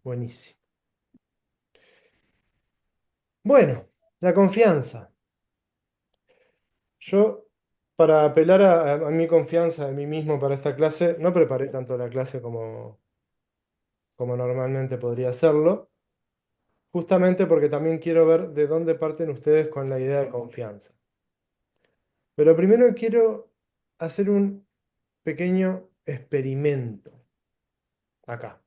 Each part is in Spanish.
Buenísimo. Bueno, la confianza. Yo, para apelar a mi confianza en mí mismo para esta clase, no preparé tanto la clase como normalmente podría hacerlo, justamente porque también quiero ver de dónde parten ustedes con la idea de confianza. Pero primero quiero hacer un pequeño experimento acá.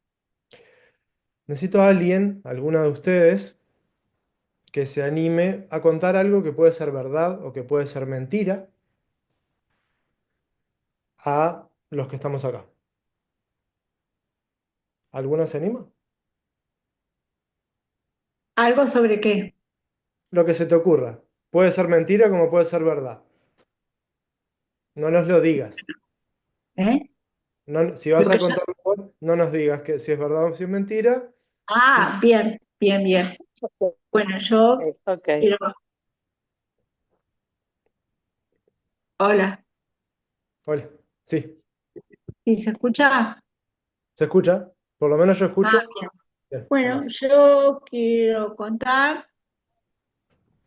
Necesito a alguien, alguna de ustedes, que se anime a contar algo que puede ser verdad o que puede ser mentira a los que estamos acá. ¿Alguno se anima? ¿Algo sobre qué? Lo que se te ocurra. Puede ser mentira como puede ser verdad. No nos lo digas. ¿Eh? No, si vas Lo a que yo... contar algo, no nos digas que si es verdad o si es mentira. Ah, bien, bien, bien. Bueno, yo Ok. quiero... Hola, Hola. Sí, ¿y se escucha? ¿se escucha? Por lo menos yo escucho. Ah, bien. Bien, Bueno, gracias. yo quiero contar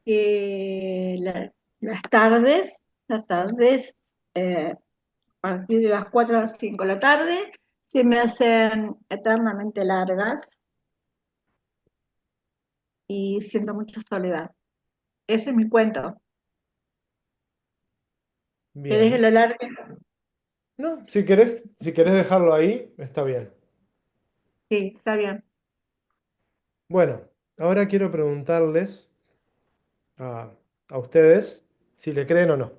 que las tardes, a partir de las 4 a las 5 de la tarde, se me hacen eternamente largas y siento mucha soledad. Ese es mi cuento. ¿Querés que Bien. lo largue? No, si querés dejarlo ahí, está bien. Sí, está bien. Bueno, ahora quiero preguntarles a, a ustedes si le creen o no.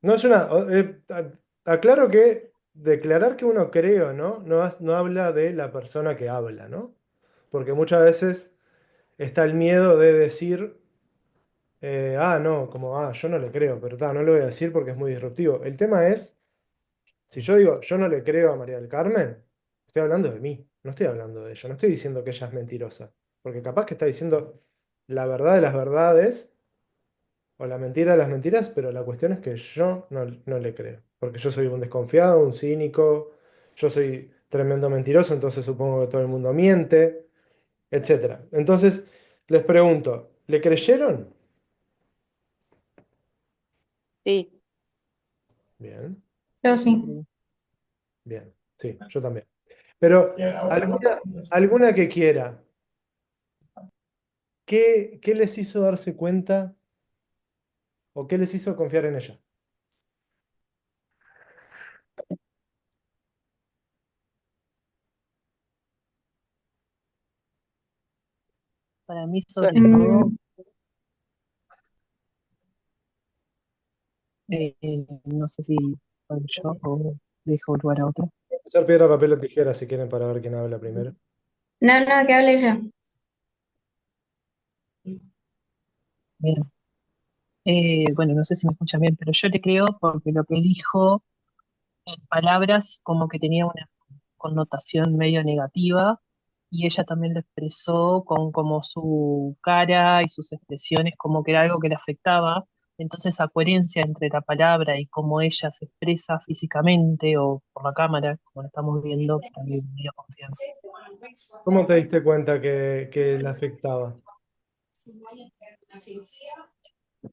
No es una. Aclaro que declarar que uno cree o no, no habla de la persona que habla, ¿no? Porque muchas veces está el miedo de decir, no, como, yo no le creo, pero no lo voy a decir porque es muy disruptivo. El tema es, si yo digo, yo no le creo a María del Carmen, estoy hablando de mí, no estoy hablando de ella, no estoy diciendo que ella es mentirosa, porque capaz que está diciendo la verdad de las verdades o la mentira de las mentiras, pero la cuestión es que yo no le creo, porque yo soy un desconfiado, un cínico, yo soy tremendo mentiroso, entonces supongo que todo el mundo miente, etcétera. Entonces, les pregunto, ¿le creyeron? Sí. Bien, Yo sí. bien, sí, yo también. Pero alguna que quiera, ¿qué les hizo darse cuenta o qué les hizo confiar en ella? Para mí, sobre Suena. todo, no sé si soy yo o dejo lugar a otro. Hacer piedra, papel o tijera si quieren para ver quién habla primero. No, no, que hable yo. Bien. Bueno, no sé si me escuchan bien, pero yo le creo porque lo que dijo en palabras como que tenía una connotación medio negativa y ella también lo expresó con como su cara y sus expresiones como que era algo que le afectaba. Entonces, esa coherencia entre la palabra y cómo ella se expresa físicamente o por la cámara, como lo estamos viendo, para mí me dio confianza. ¿Cómo te diste cuenta que le afectaba?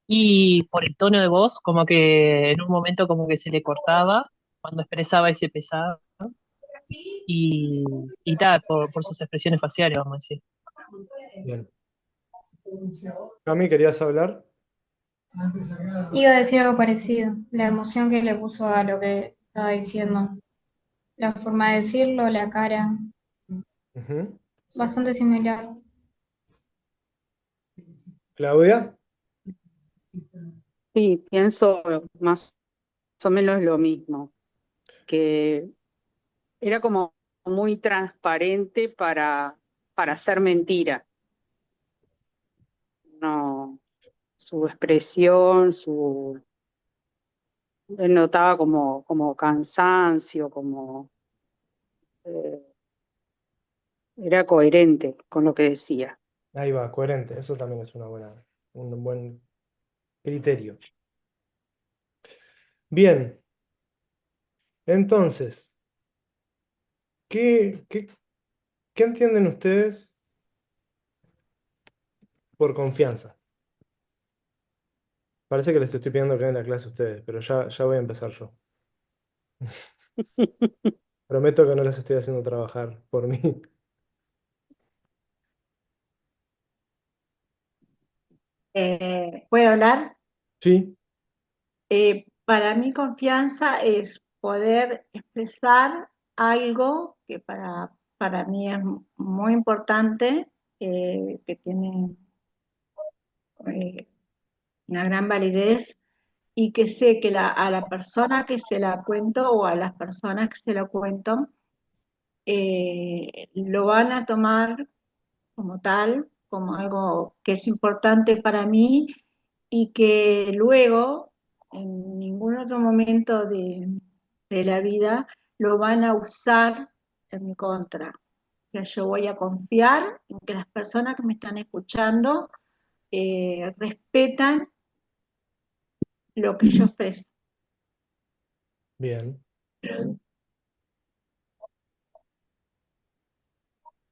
Y por el tono de voz, como que en un momento como que se le cortaba cuando expresaba y se pesaba, y tal, por sus expresiones faciales, vamos a decir. Bien. Cami, ¿querías hablar? Iba a decir algo parecido, la emoción que le puso a lo que estaba diciendo, la forma de decirlo, la cara, Ujú. bastante similar. ¿Claudia? Sí, pienso más o menos lo mismo, que era como muy transparente para hacer mentira. No, su expresión, él notaba como cansancio, eh, era coherente con lo que decía. Ahí va, coherente. Eso también es un buen criterio. Bien, entonces. ¿Qué, qué, qué entienden ustedes por confianza? Parece que les estoy pidiendo que den la clase a ustedes, pero ya voy a empezar yo. Prometo que no les estoy haciendo trabajar por mí. ¿Puedo hablar? Sí, Para mí confianza es poder expresar algo que para mí es muy importante, que tiene eh, una gran validez y que sé que a la persona que se la cuento o a las personas que se lo cuento, lo van a tomar como tal, como algo que es importante para mí y que luego, en ningún otro momento de la vida, lo van a usar en mi contra. Que yo voy a confiar en que las personas que me están escuchando respetan lo que yo expreso. bien.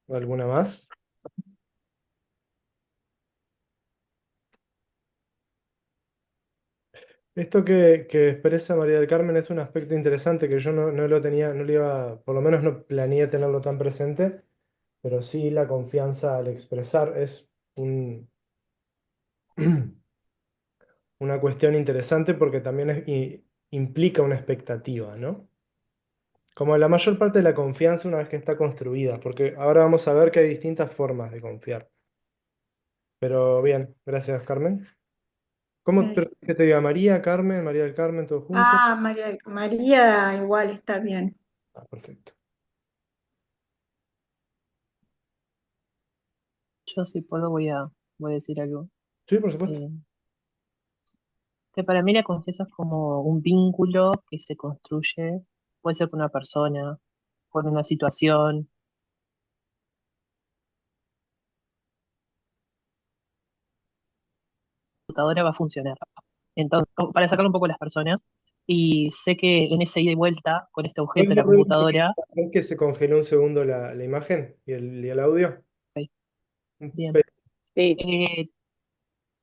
¿Alguna más? Esto que expresa María del Carmen es un aspecto interesante que yo no lo tenía, no lo iba, por lo menos no planeé tenerlo tan presente, pero sí la confianza al expresar es un, una cuestión interesante porque también implica una expectativa, ¿no? Como la mayor parte de la confianza una vez que está construida, porque ahora vamos a ver que hay distintas formas de confiar. Pero bien, gracias, Carmen. ¿Cómo que te diga María, Carmen, María del Carmen, todo junto? María igual está bien. Ah, perfecto. Yo si puedo voy a decir algo. Sí, por supuesto. Eh, que para mí la confianza es como un vínculo que se construye, puede ser con una persona, con una situación. La computadora va a funcionar. Entonces, como para sacar un poco las personas, y sé que en ese ida y vuelta con este objeto de ¿Puedes la volver a computadora, ¿ves que se congeló un segundo la imagen y el audio? ok, Un bien, pe- Sí, eh,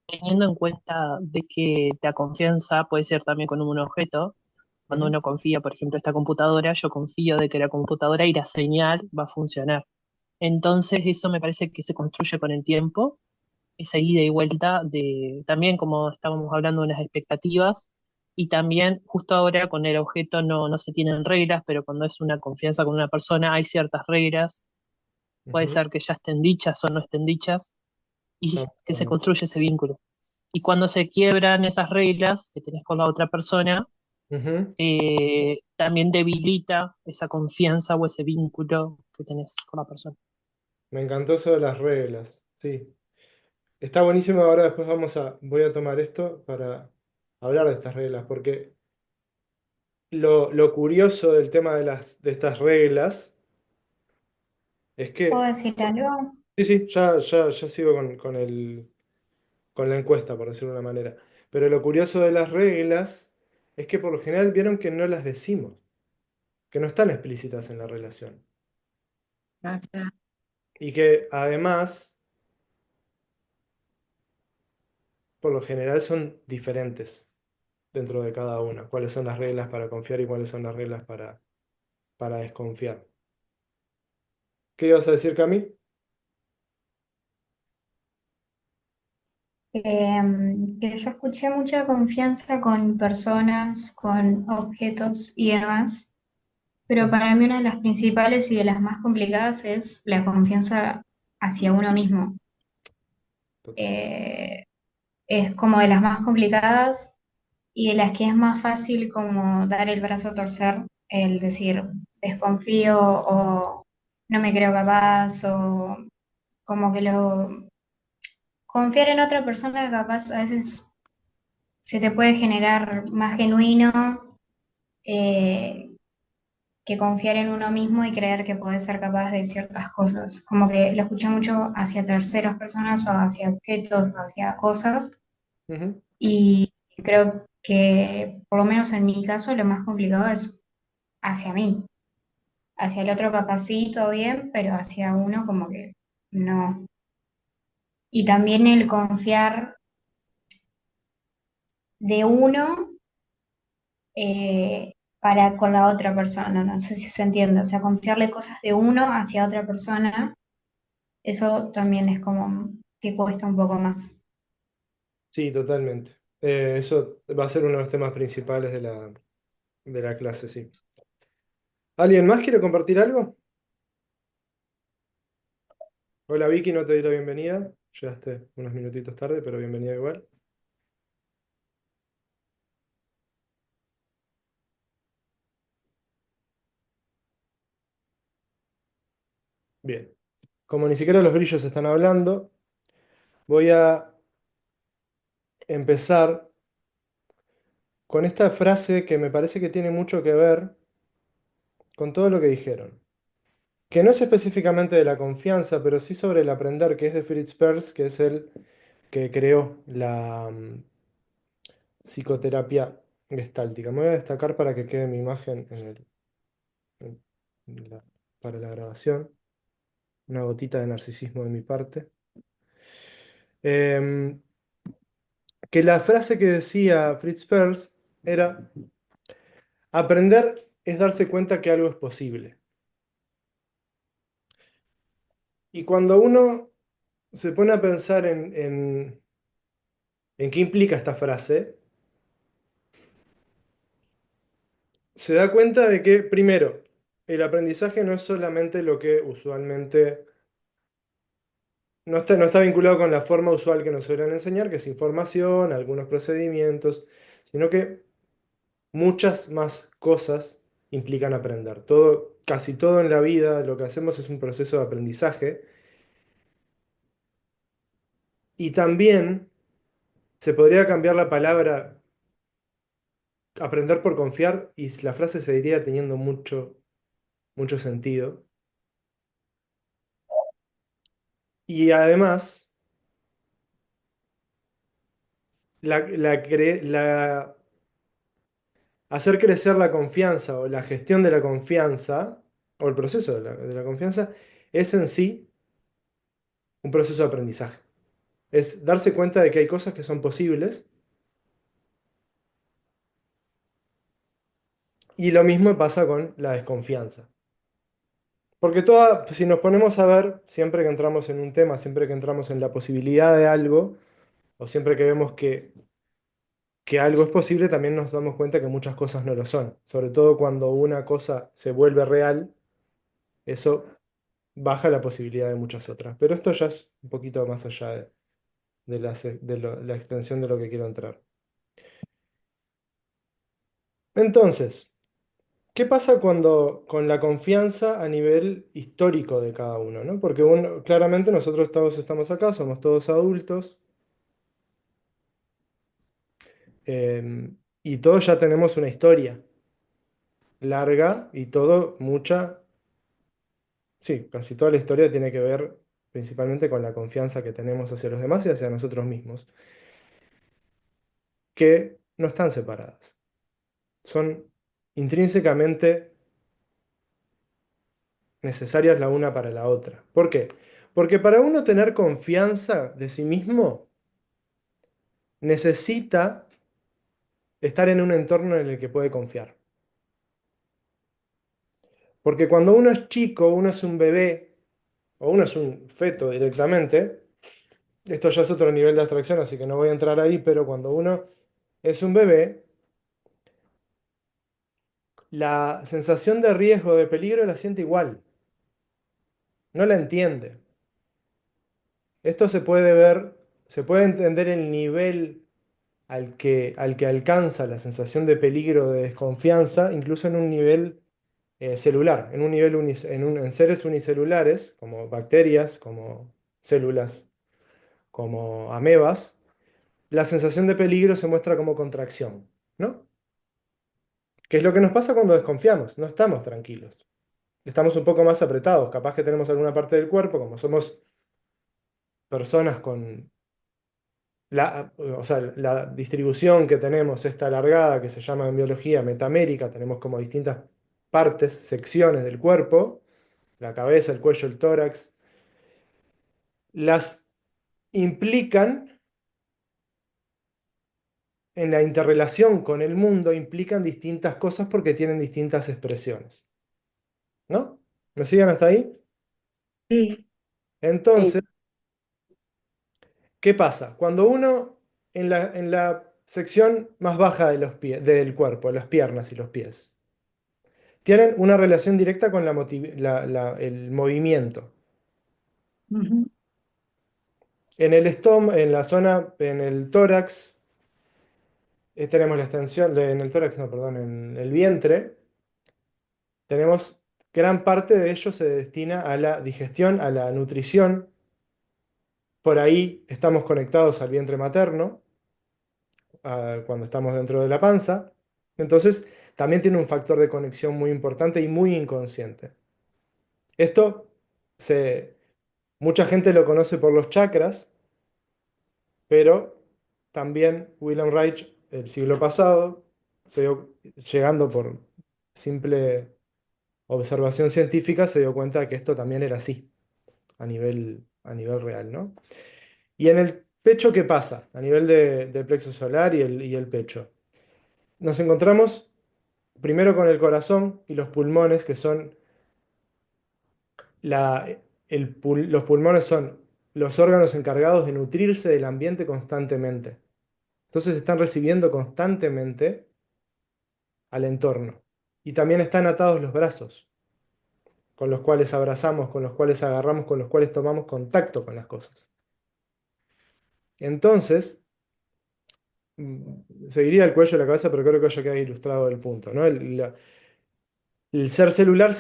teniendo en cuenta de que la confianza puede ser también con un objeto, cuando Ujú, uno confía, por ejemplo, esta computadora, yo confío de que la computadora y la señal va a funcionar. Entonces, eso me parece que se construye con el tiempo, esa ida y vuelta de, también como estábamos hablando de unas expectativas, y también justo ahora con el objeto no se tienen reglas, pero cuando es una confianza con una persona hay ciertas reglas, puede ujú. ser que ya estén dichas o no estén dichas, y Estamos que se hablando. construye ese vínculo. Y cuando se quiebran esas reglas que tenés con la otra persona, Ujú. también debilita esa confianza o ese vínculo que tenés con la persona. Me encantó eso de las reglas. Sí. Está buenísimo. Ahora después voy a tomar esto para hablar de estas reglas, porque lo curioso del tema de estas reglas es ¿Puedo que, decir algo? sí, sí, ya sigo con la encuesta, por decirlo de una manera. Pero lo curioso de las reglas es que por lo general vieron que no las decimos, que no están explícitas en la relación. Y que además, por lo general, son diferentes dentro de cada una. Cuáles son las reglas para confiar y cuáles son las reglas para desconfiar. ¿Qué ibas a decir, Cami? Que yo escuché mucha confianza con personas, con objetos y demás, pero Mm, para mí una de las principales y de las más complicadas es la confianza hacia uno mismo. total. Eh, es como de las más complicadas y de las que es más fácil como dar el brazo a torcer, el decir desconfío o no me creo capaz o como que lo confiar en otra persona capaz a veces se te puede generar más genuino eh, que confiar en uno mismo y creer que puedes ser capaz de ciertas cosas. Como que lo escucho mucho hacia terceras personas o hacia objetos o hacia cosas Ujú. y creo que por lo menos en mi caso lo más complicado es hacia mí. hacia el otro capaz sí, todo bien, pero hacia uno como que no. Y también el confiar de uno para con la otra persona, no sé si se entiende, o sea, confiarle cosas de uno hacia otra persona, eso también es como que cuesta un poco más. Sí, totalmente. Eso va a ser uno de los temas principales de la clase, sí. ¿Alguien más quiere compartir algo? Hola Vicky, no te di la bienvenida. Llegaste unos minutitos tarde, pero bienvenida igual. Bien. Como ni siquiera los grillos están hablando, voy a empezar con esta frase que me parece que tiene mucho que ver con todo lo que dijeron. Que no es específicamente de la confianza, pero sí sobre el aprender, que es de Fritz Perls, que es el que creó la psicoterapia gestáltica. Me voy a destacar para que quede mi imagen en para la grabación. Una gotita de narcisismo de mi parte. Em, que la frase que decía Fritz Perls era, aprender es darse cuenta que algo es posible. Y cuando uno se pone a pensar en qué implica esta frase, se da cuenta de que, primero, el aprendizaje no es solamente lo que usualmente no está vinculado con la forma usual que nos suelen enseñar, que es información, algunos procedimientos, sino que muchas más cosas implican aprender. Todo, casi todo en la vida, lo que hacemos es un proceso de aprendizaje. Y también se podría cambiar la palabra aprender por confiar y la frase seguiría teniendo mucho sentido. Y además, hacer crecer la confianza o la gestión de la confianza o el proceso de la confianza es en sí un proceso de aprendizaje. Es darse cuenta de que hay cosas que son posibles y lo mismo pasa con la desconfianza. Porque si nos ponemos a ver, siempre que entramos en un tema, siempre que entramos en la posibilidad de algo, o siempre que vemos que algo es posible, también nos damos cuenta que muchas cosas no lo son. Sobre todo cuando una cosa se vuelve real, eso baja la posibilidad de muchas otras. Pero esto ya es un poquito más allá la extensión de lo que quiero entrar. Entonces, ¿qué pasa con la confianza a nivel histórico de cada uno, ¿no? Porque claramente nosotros todos estamos acá, somos todos adultos, y todos ya tenemos una historia larga y sí, casi toda la historia tiene que ver principalmente con la confianza que tenemos hacia los demás y hacia nosotros mismos, que no están separadas. Son intrínsecamente necesarias la una para la otra. ¿Por qué? Porque para uno tener confianza de sí mismo, necesita estar en un entorno en el que puede confiar. Porque cuando uno es chico, uno es un bebé, o uno es un feto directamente, esto ya es otro nivel de abstracción, así que no voy a entrar ahí, pero cuando uno es un bebé, la sensación de riesgo, de peligro, la siente igual, no la entiende. Esto se puede entender el nivel al que alcanza la sensación de peligro, de desconfianza, incluso en un nivel celular, en un nivel en seres unicelulares, como bacterias, como células, como amebas, la sensación de peligro se muestra como contracción, ¿no? ¿Qué es lo que nos pasa cuando desconfiamos? No estamos tranquilos. Estamos un poco más apretados. Capaz que tenemos alguna parte del cuerpo, como somos personas con o sea, la distribución que tenemos, esta alargada que se llama en biología metamérica, tenemos como distintas partes, secciones del cuerpo, la cabeza, el cuello, el tórax, las implican en la interrelación con el mundo, implican distintas cosas porque tienen distintas expresiones. ¿No? ¿Me siguen hasta ahí? Sí. Sí, Entonces, ¿qué pasa? Cuando uno en la sección más baja de los del cuerpo, las piernas y los pies, tienen una relación directa con el movimiento. Ujú, En el estómago, en la zona, en el tórax, tenemos la extensión, en el tórax, no, perdón, en el vientre, tenemos gran parte de ello se destina a la digestión, a la nutrición. Por ahí estamos conectados al vientre materno, cuando estamos dentro de la panza. Entonces, también tiene un factor de conexión muy importante y muy inconsciente. Esto se, mucha gente lo conoce por los chakras, pero también Wilhelm Reich, el siglo pasado, llegando por simple observación científica, se dio cuenta de que esto también era así, a nivel real, ¿no? Y en el pecho, ¿qué pasa? A nivel del plexo solar y el pecho. Nos encontramos primero con el corazón y los pulmones, que son los pulmones son los órganos encargados de nutrirse del ambiente constantemente. Entonces están recibiendo constantemente al entorno. Y también están atados los brazos, con los cuales abrazamos, con los cuales agarramos, con los cuales tomamos contacto con las cosas. Entonces, seguiría el cuello de la cabeza, pero creo que ya queda ilustrado el punto, ¿no? El ser celular,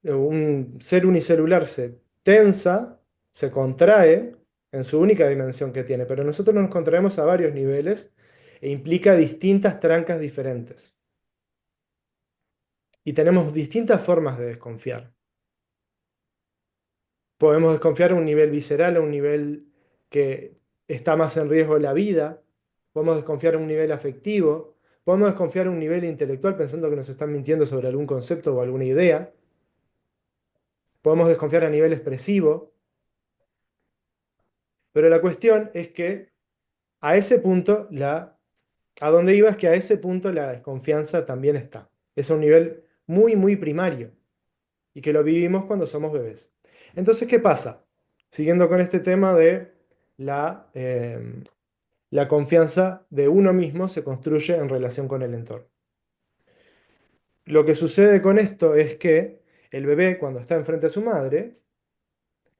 un ser unicelular se tensa, se contrae en su única dimensión que tiene, pero nosotros nos contraemos a varios niveles e implica distintas trancas diferentes. Y tenemos distintas formas de desconfiar. Podemos desconfiar a un nivel visceral, a un nivel que está más en riesgo de la vida. Podemos desconfiar a un nivel afectivo. Podemos desconfiar a un nivel intelectual pensando que nos están mintiendo sobre algún concepto o alguna idea. Podemos desconfiar a nivel expresivo. Pero la cuestión es que a ese punto, a donde iba es que a ese punto la desconfianza también está. Es a un nivel muy, muy primario y que lo vivimos cuando somos bebés. Entonces, ¿qué pasa? Siguiendo con este tema de la confianza de uno mismo se construye en relación con el entorno. Lo que sucede con esto es que el bebé, cuando está enfrente a su madre,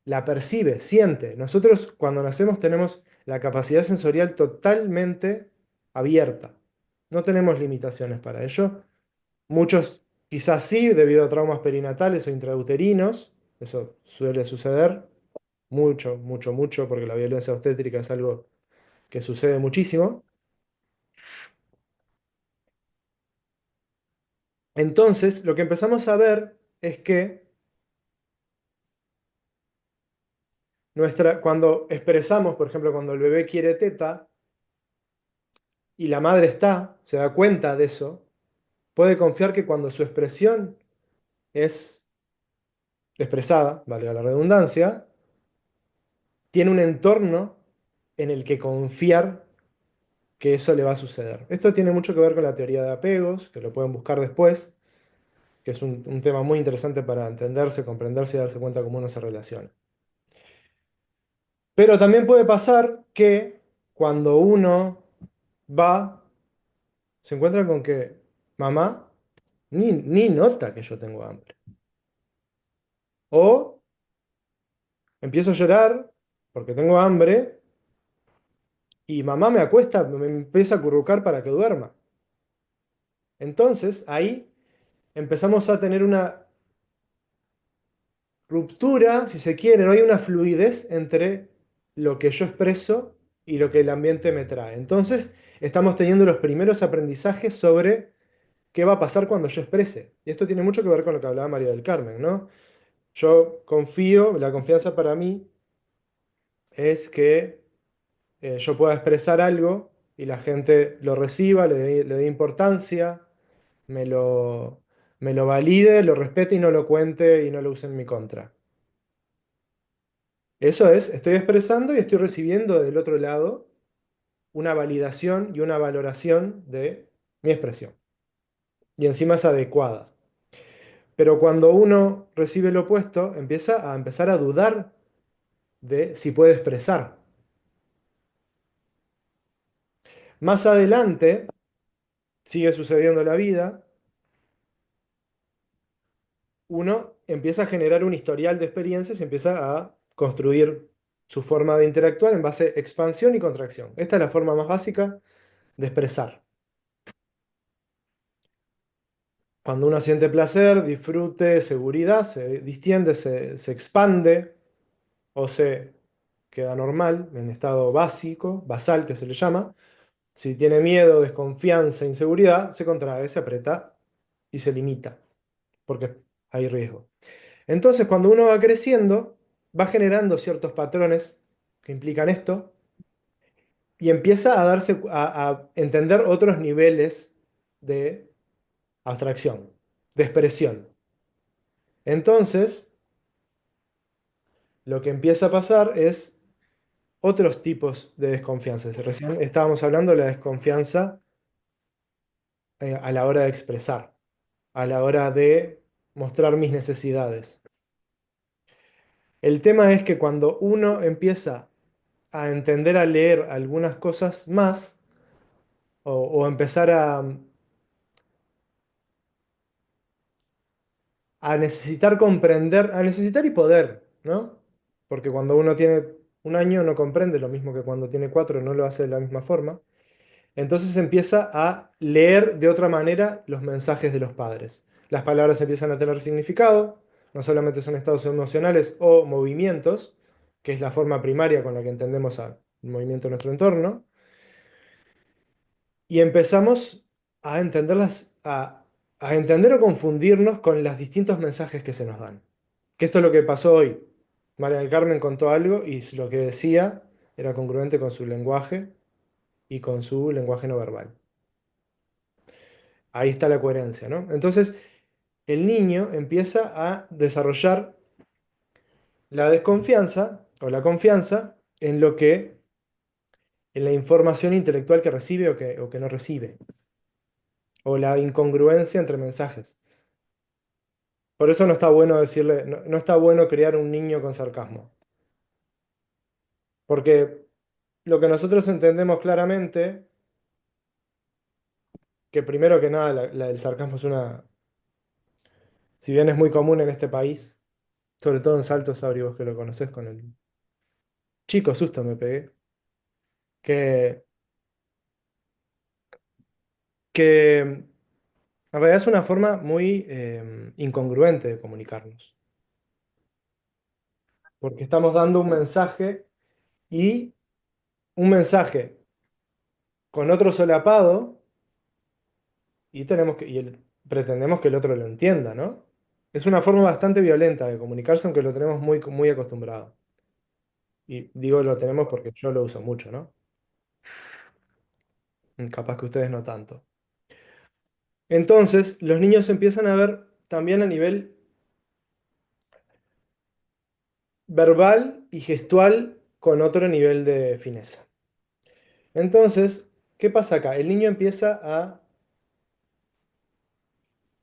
la percibe, siente. Nosotros cuando nacemos tenemos la capacidad sensorial totalmente abierta. No tenemos limitaciones para ello. Muchos quizás sí, debido a traumas perinatales o intrauterinos. Eso suele suceder mucho, mucho, mucho, porque la violencia obstétrica es algo que sucede muchísimo. Entonces, lo que empezamos a ver es que cuando expresamos, por ejemplo, cuando el bebé quiere teta y la madre se da cuenta de eso, puede confiar que cuando su expresión es expresada, valga la redundancia, tiene un entorno en el que confiar que eso le va a suceder. Esto tiene mucho que ver con la teoría de apegos, que lo pueden buscar después, que es un tema muy interesante para entenderse, comprenderse y darse cuenta cómo uno se relaciona. Pero también puede pasar que cuando uno va, se encuentra con que mamá ni nota que yo tengo hambre. O empiezo a llorar porque tengo hambre y mamá me acuesta, me empieza a acurrucar para que duerma. Entonces ahí empezamos a tener una ruptura, si se quiere, no hay una fluidez entre lo que yo expreso y lo que el ambiente me trae. Entonces estamos teniendo los primeros aprendizajes sobre qué va a pasar cuando yo exprese. Y esto tiene mucho que ver con lo que hablaba María del Carmen, ¿no? Yo confío, la confianza para mí es que yo pueda expresar algo y la gente lo reciba, le dé importancia, me lo, me lo valide, lo respete y no lo cuente y no lo use en mi contra. Eso es, estoy expresando y estoy recibiendo del otro lado una validación y una valoración de mi expresión. Y encima es adecuada. Pero cuando uno recibe lo opuesto, empieza a empezar a dudar de si puede expresar. Más adelante, sigue sucediendo la vida, uno empieza a generar un historial de experiencias y empieza a construir su forma de interactuar en base a expansión y contracción. Esta es la forma más básica de expresar. Cuando uno siente placer, disfrute, seguridad, se distiende, se expande o se queda normal, en estado básico, basal que se le llama. Si tiene miedo, desconfianza, inseguridad, se contrae, se aprieta y se limita, porque hay riesgo. Entonces, cuando uno va creciendo, va generando ciertos patrones que implican esto y empieza a darse a entender otros niveles de abstracción, de expresión. Entonces, lo que empieza a pasar es otros tipos de desconfianza. Recién estábamos hablando de la desconfianza a la hora de expresar, a la hora de mostrar mis necesidades. El tema es que cuando uno empieza a entender, a leer algunas cosas más, o empezar a necesitar comprender, a necesitar y poder, ¿no? Porque cuando uno tiene 1 año no comprende lo mismo que cuando tiene 4, no lo hace de la misma forma. Entonces empieza a leer de otra manera los mensajes de los padres. Las palabras empiezan a tener significado, no solamente son estados emocionales o movimientos, que es la forma primaria con la que entendemos el movimiento de nuestro entorno, y empezamos a entenderlas, a entender o confundirnos con los distintos mensajes que se nos dan. Que esto es lo que pasó hoy. María del Carmen contó algo y lo que decía era congruente con su lenguaje y con su lenguaje no verbal. Ahí está la coherencia, ¿no? Entonces, el niño empieza a desarrollar la desconfianza o la confianza en lo que, en la información intelectual que recibe o que no recibe, o la incongruencia entre mensajes. Por eso no está bueno decirle, no está bueno criar un niño con sarcasmo. Porque lo que nosotros entendemos claramente, que primero que nada el sarcasmo es una, si bien es muy común en este país, sobre todo en Salto Sabri, vos que lo conocés con el chico susto me pegué, que, que en realidad es una forma muy incongruente de comunicarnos. Porque estamos dando un mensaje y un mensaje con otro solapado y pretendemos que el otro lo entienda, ¿no? Es una forma bastante violenta de comunicarse, aunque lo tenemos muy, muy acostumbrado. Y digo lo tenemos porque yo lo uso mucho, ¿no? Capaz que ustedes no tanto. Entonces, los niños empiezan a ver también a nivel verbal y gestual con otro nivel de fineza. Entonces, ¿qué pasa acá? El niño empieza a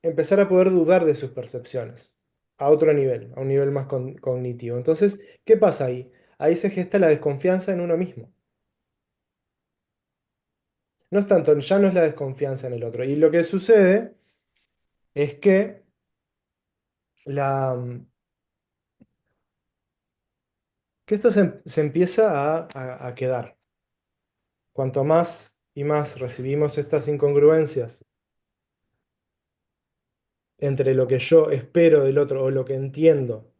empezar a poder dudar de sus percepciones a otro nivel, a un nivel más cognitivo. Entonces, ¿qué pasa ahí? Ahí se gesta la desconfianza en uno mismo. No es tanto, ya no es la desconfianza en el otro. Y lo que sucede es que la, que esto se empieza a quedar. Cuanto más y más recibimos estas incongruencias entre lo que yo espero del otro o lo que entiendo,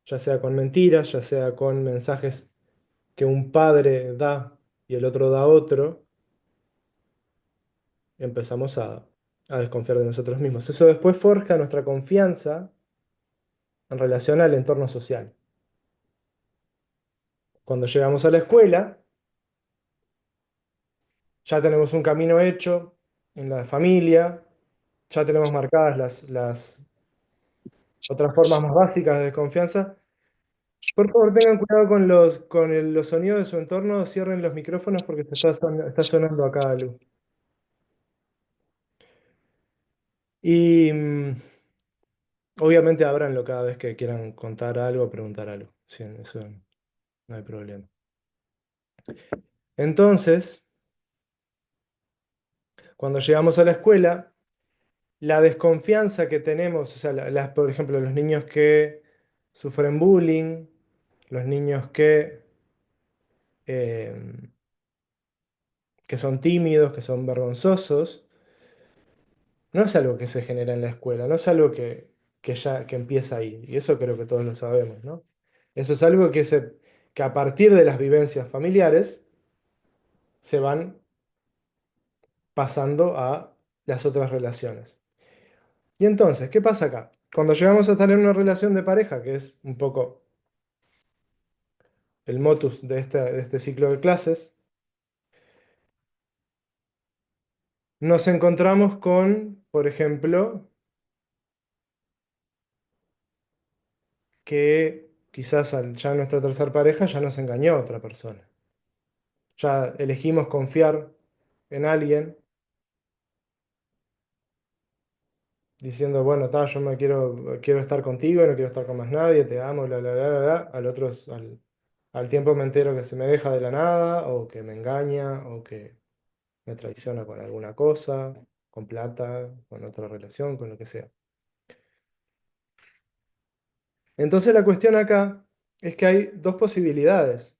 ya sea con mentiras, ya sea con mensajes que un padre da y el otro da otro, empezamos a desconfiar de nosotros mismos. Eso después forja nuestra confianza en relación al entorno social. Cuando llegamos a la escuela, ya tenemos un camino hecho en la familia, ya tenemos marcadas las otras formas más básicas de desconfianza. Por favor, tengan cuidado con los sonidos de su entorno, cierren los micrófonos porque está sonando acá, Lu. Y obviamente ábranlo cada vez que quieran contar algo o preguntar algo. Sí, eso no hay problema. Entonces, cuando llegamos a la escuela, la desconfianza que tenemos, o sea, por ejemplo, los niños que sufren bullying, los niños eh, que son tímidos, que son vergonzosos, no es algo que se genera en la escuela, no es algo que empieza ahí. Y eso creo que todos lo sabemos, ¿no? Eso es algo que a partir de las vivencias familiares se van pasando a las otras relaciones. Y entonces, ¿qué pasa acá? Cuando llegamos a estar en una relación de pareja, que es un poco el motus de este ciclo de clases, nos encontramos con, por ejemplo, que quizás ya nuestra tercera pareja ya nos engañó a otra persona. Ya elegimos confiar en alguien diciendo, bueno, yo quiero estar contigo, no quiero estar con más nadie, te amo, bla, bla, bla, bla, bla. Al tiempo me entero que se me deja de la nada, o que me engaña, o que me traiciona con alguna cosa, con plata, con otra relación, con lo que sea. Entonces la cuestión acá es que hay dos posibilidades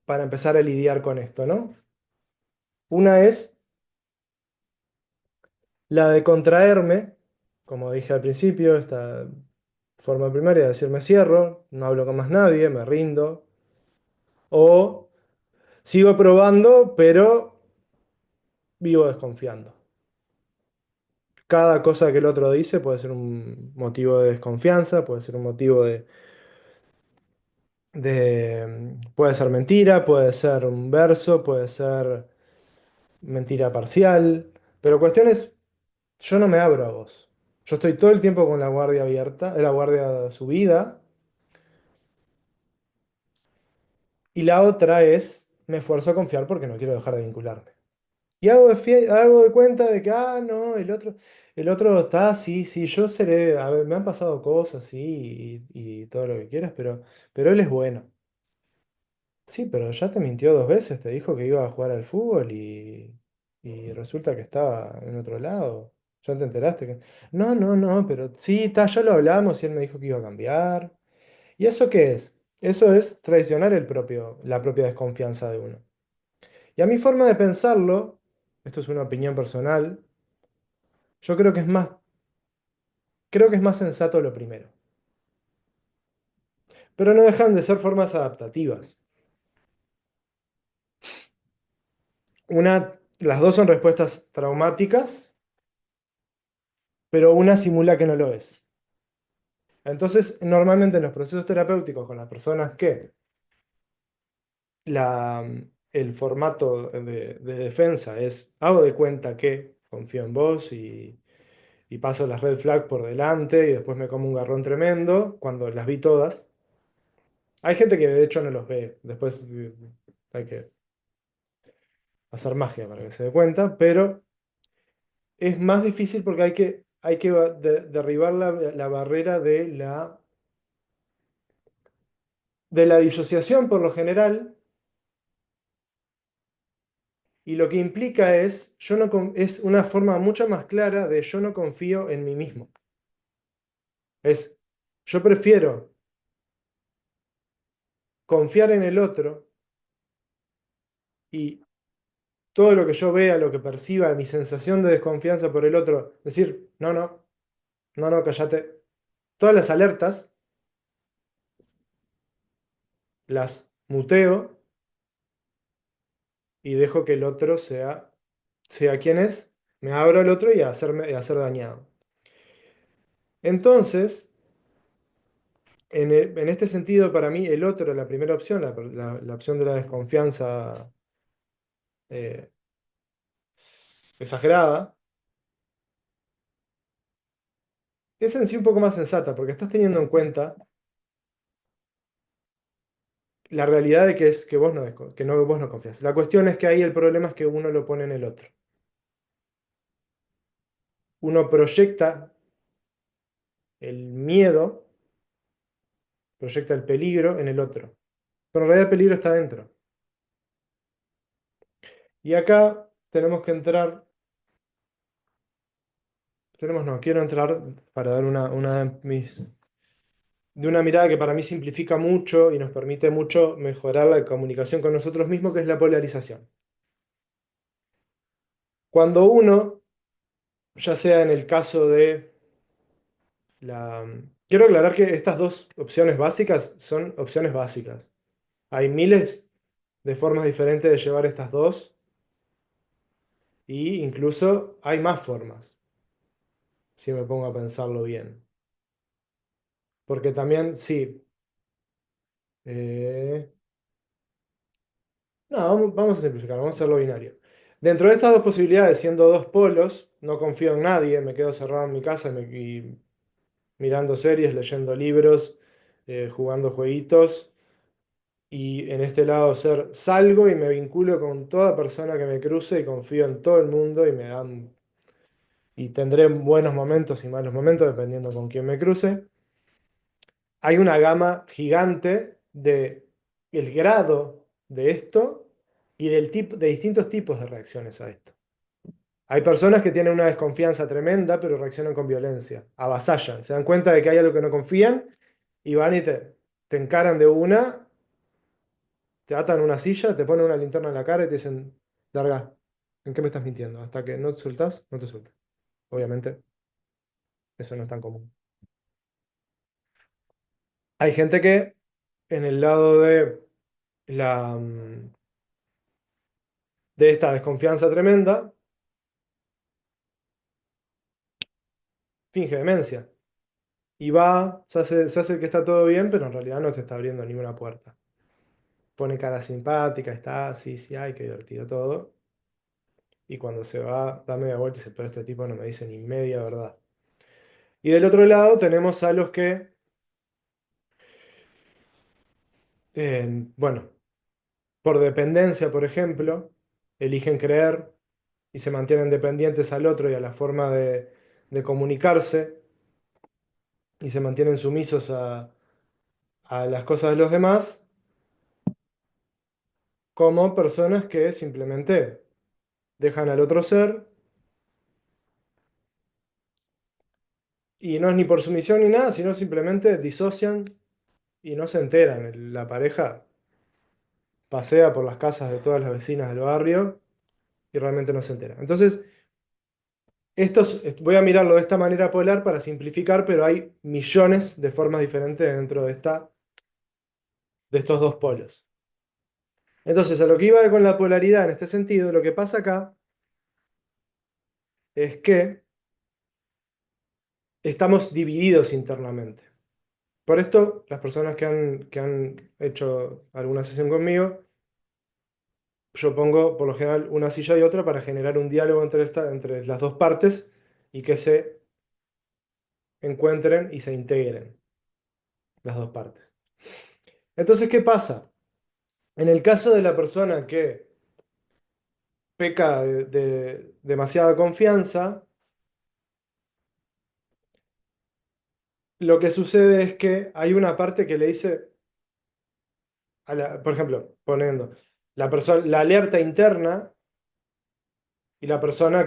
para empezar a lidiar con esto, ¿no? Una es la de contraerme, como dije al principio, esta forma primaria de decir me cierro, no hablo con más nadie, me rindo, o sigo probando, pero vivo desconfiando. Cada cosa que el otro dice puede ser un motivo de desconfianza, puede ser un motivo puede ser mentira, puede ser un verso, puede ser mentira parcial, pero cuestión es, yo no me abro a vos. Yo estoy todo el tiempo con la guardia abierta, la guardia subida, y la otra es, me esfuerzo a confiar porque no quiero dejar de vincularme. Y hago de cuenta de que, no, el otro está, sí, sí, yo seré, a ver, me han pasado cosas, sí, y todo lo que quieras, pero él es bueno. Sí, pero ya te mintió 2 veces, te dijo que iba a jugar al fútbol y resulta que estaba en otro lado. ¿Ya te enteraste que? No, no, no, pero sí, ya lo hablamos y él me dijo que iba a cambiar. ¿Y eso qué es? Eso es traicionar la propia desconfianza de uno. Y a mi forma de pensarlo, esto es una opinión personal, yo creo que es más sensato lo primero. Pero no dejan de ser formas adaptativas. Las dos son respuestas traumáticas, pero una simula que no lo es. Entonces, normalmente en los procesos terapéuticos con las personas que el formato de defensa es, hago de cuenta que confío en vos y paso las red flags por delante y después me como un garrón tremendo, cuando las vi todas. Hay gente que de hecho no los ve, después hay que hacer magia para que se dé cuenta, pero es más difícil porque hay que derribar la barrera de la disociación por lo general, y lo que implica es una forma mucho más clara de yo no confío en mí mismo. Yo prefiero confiar en el otro y todo lo que yo vea, lo que perciba, mi sensación de desconfianza por el otro, decir, no, no, no, no, cállate. Todas las alertas las muteo y dejo que el otro sea quien es, me abro al otro y a ser dañado. Entonces, en este sentido, para mí, el otro, la primera opción, la opción de la desconfianza eh, exagerada, es en sí un poco más sensata, porque estás teniendo en cuenta la realidad de que es que vos no confías. La cuestión es que ahí el problema es que uno lo pone en el otro. Uno proyecta el miedo, proyecta el peligro en el otro. Pero en realidad el peligro está dentro. Y acá tenemos que entrar, no, quiero entrar para dar de una mirada que para mí simplifica mucho y nos permite mucho mejorar la comunicación con nosotros mismos, que es la polarización. Cuando uno, ya sea en el caso de la... Quiero aclarar que estas dos opciones básicas son opciones básicas. Hay miles de formas diferentes de llevar estas dos y incluso hay más formas, si me pongo a pensarlo bien. Porque también, sí. eh, No, vamos a simplificar, vamos a hacerlo binario. Dentro de estas dos posibilidades, siendo dos polos, no confío en nadie, me quedo cerrado en mi casa y mirando series, leyendo libros, jugando jueguitos. Y en este lado salgo y me vinculo con toda persona que me cruce y confío en todo el mundo y tendré buenos momentos y malos momentos dependiendo con quién me cruce. Hay una gama gigante de el grado de esto y de distintos tipos de reacciones a esto. Hay personas que tienen una desconfianza tremenda, pero reaccionan con violencia, avasallan, se dan cuenta de que hay algo que no confían y van y te encaran de una, te atan una silla, te ponen una linterna en la cara y te dicen, larga, ¿en qué me estás mintiendo? Hasta que no te sueltas, no te sueltas. Obviamente, eso no es tan común. Hay gente que en el lado la, mm, de esta desconfianza tremenda, finge demencia. Y se hace el que está todo bien, pero en realidad no te está abriendo ninguna puerta. Pone cara simpática, está, sí, sí, ay, qué divertido todo. Y cuando se va, da media vuelta y dice, pero este tipo no me dice ni media verdad. Y del otro lado tenemos a los que, bueno, por dependencia, por ejemplo, eligen creer y se mantienen dependientes al otro y a la forma de comunicarse y se mantienen sumisos a las cosas de los demás como personas que simplemente dejan al otro ser y no es ni por sumisión ni nada, sino simplemente disocian y no se enteran. La pareja pasea por las casas de todas las vecinas del barrio y realmente no se entera. Entonces, voy a mirarlo de esta manera polar para simplificar, pero hay millones de formas diferentes dentro de estos dos polos. Entonces, a lo que iba con la polaridad en este sentido, lo que pasa acá es que estamos divididos internamente. Por esto, las personas que han hecho alguna sesión conmigo, yo pongo por lo general una silla y otra para generar un diálogo entre las dos partes y que se encuentren y se integren las dos partes. Entonces, ¿qué pasa? En el caso de la persona que peca de demasiada confianza, lo que sucede es que hay una parte que le dice, por ejemplo, poniendo la alerta interna y la persona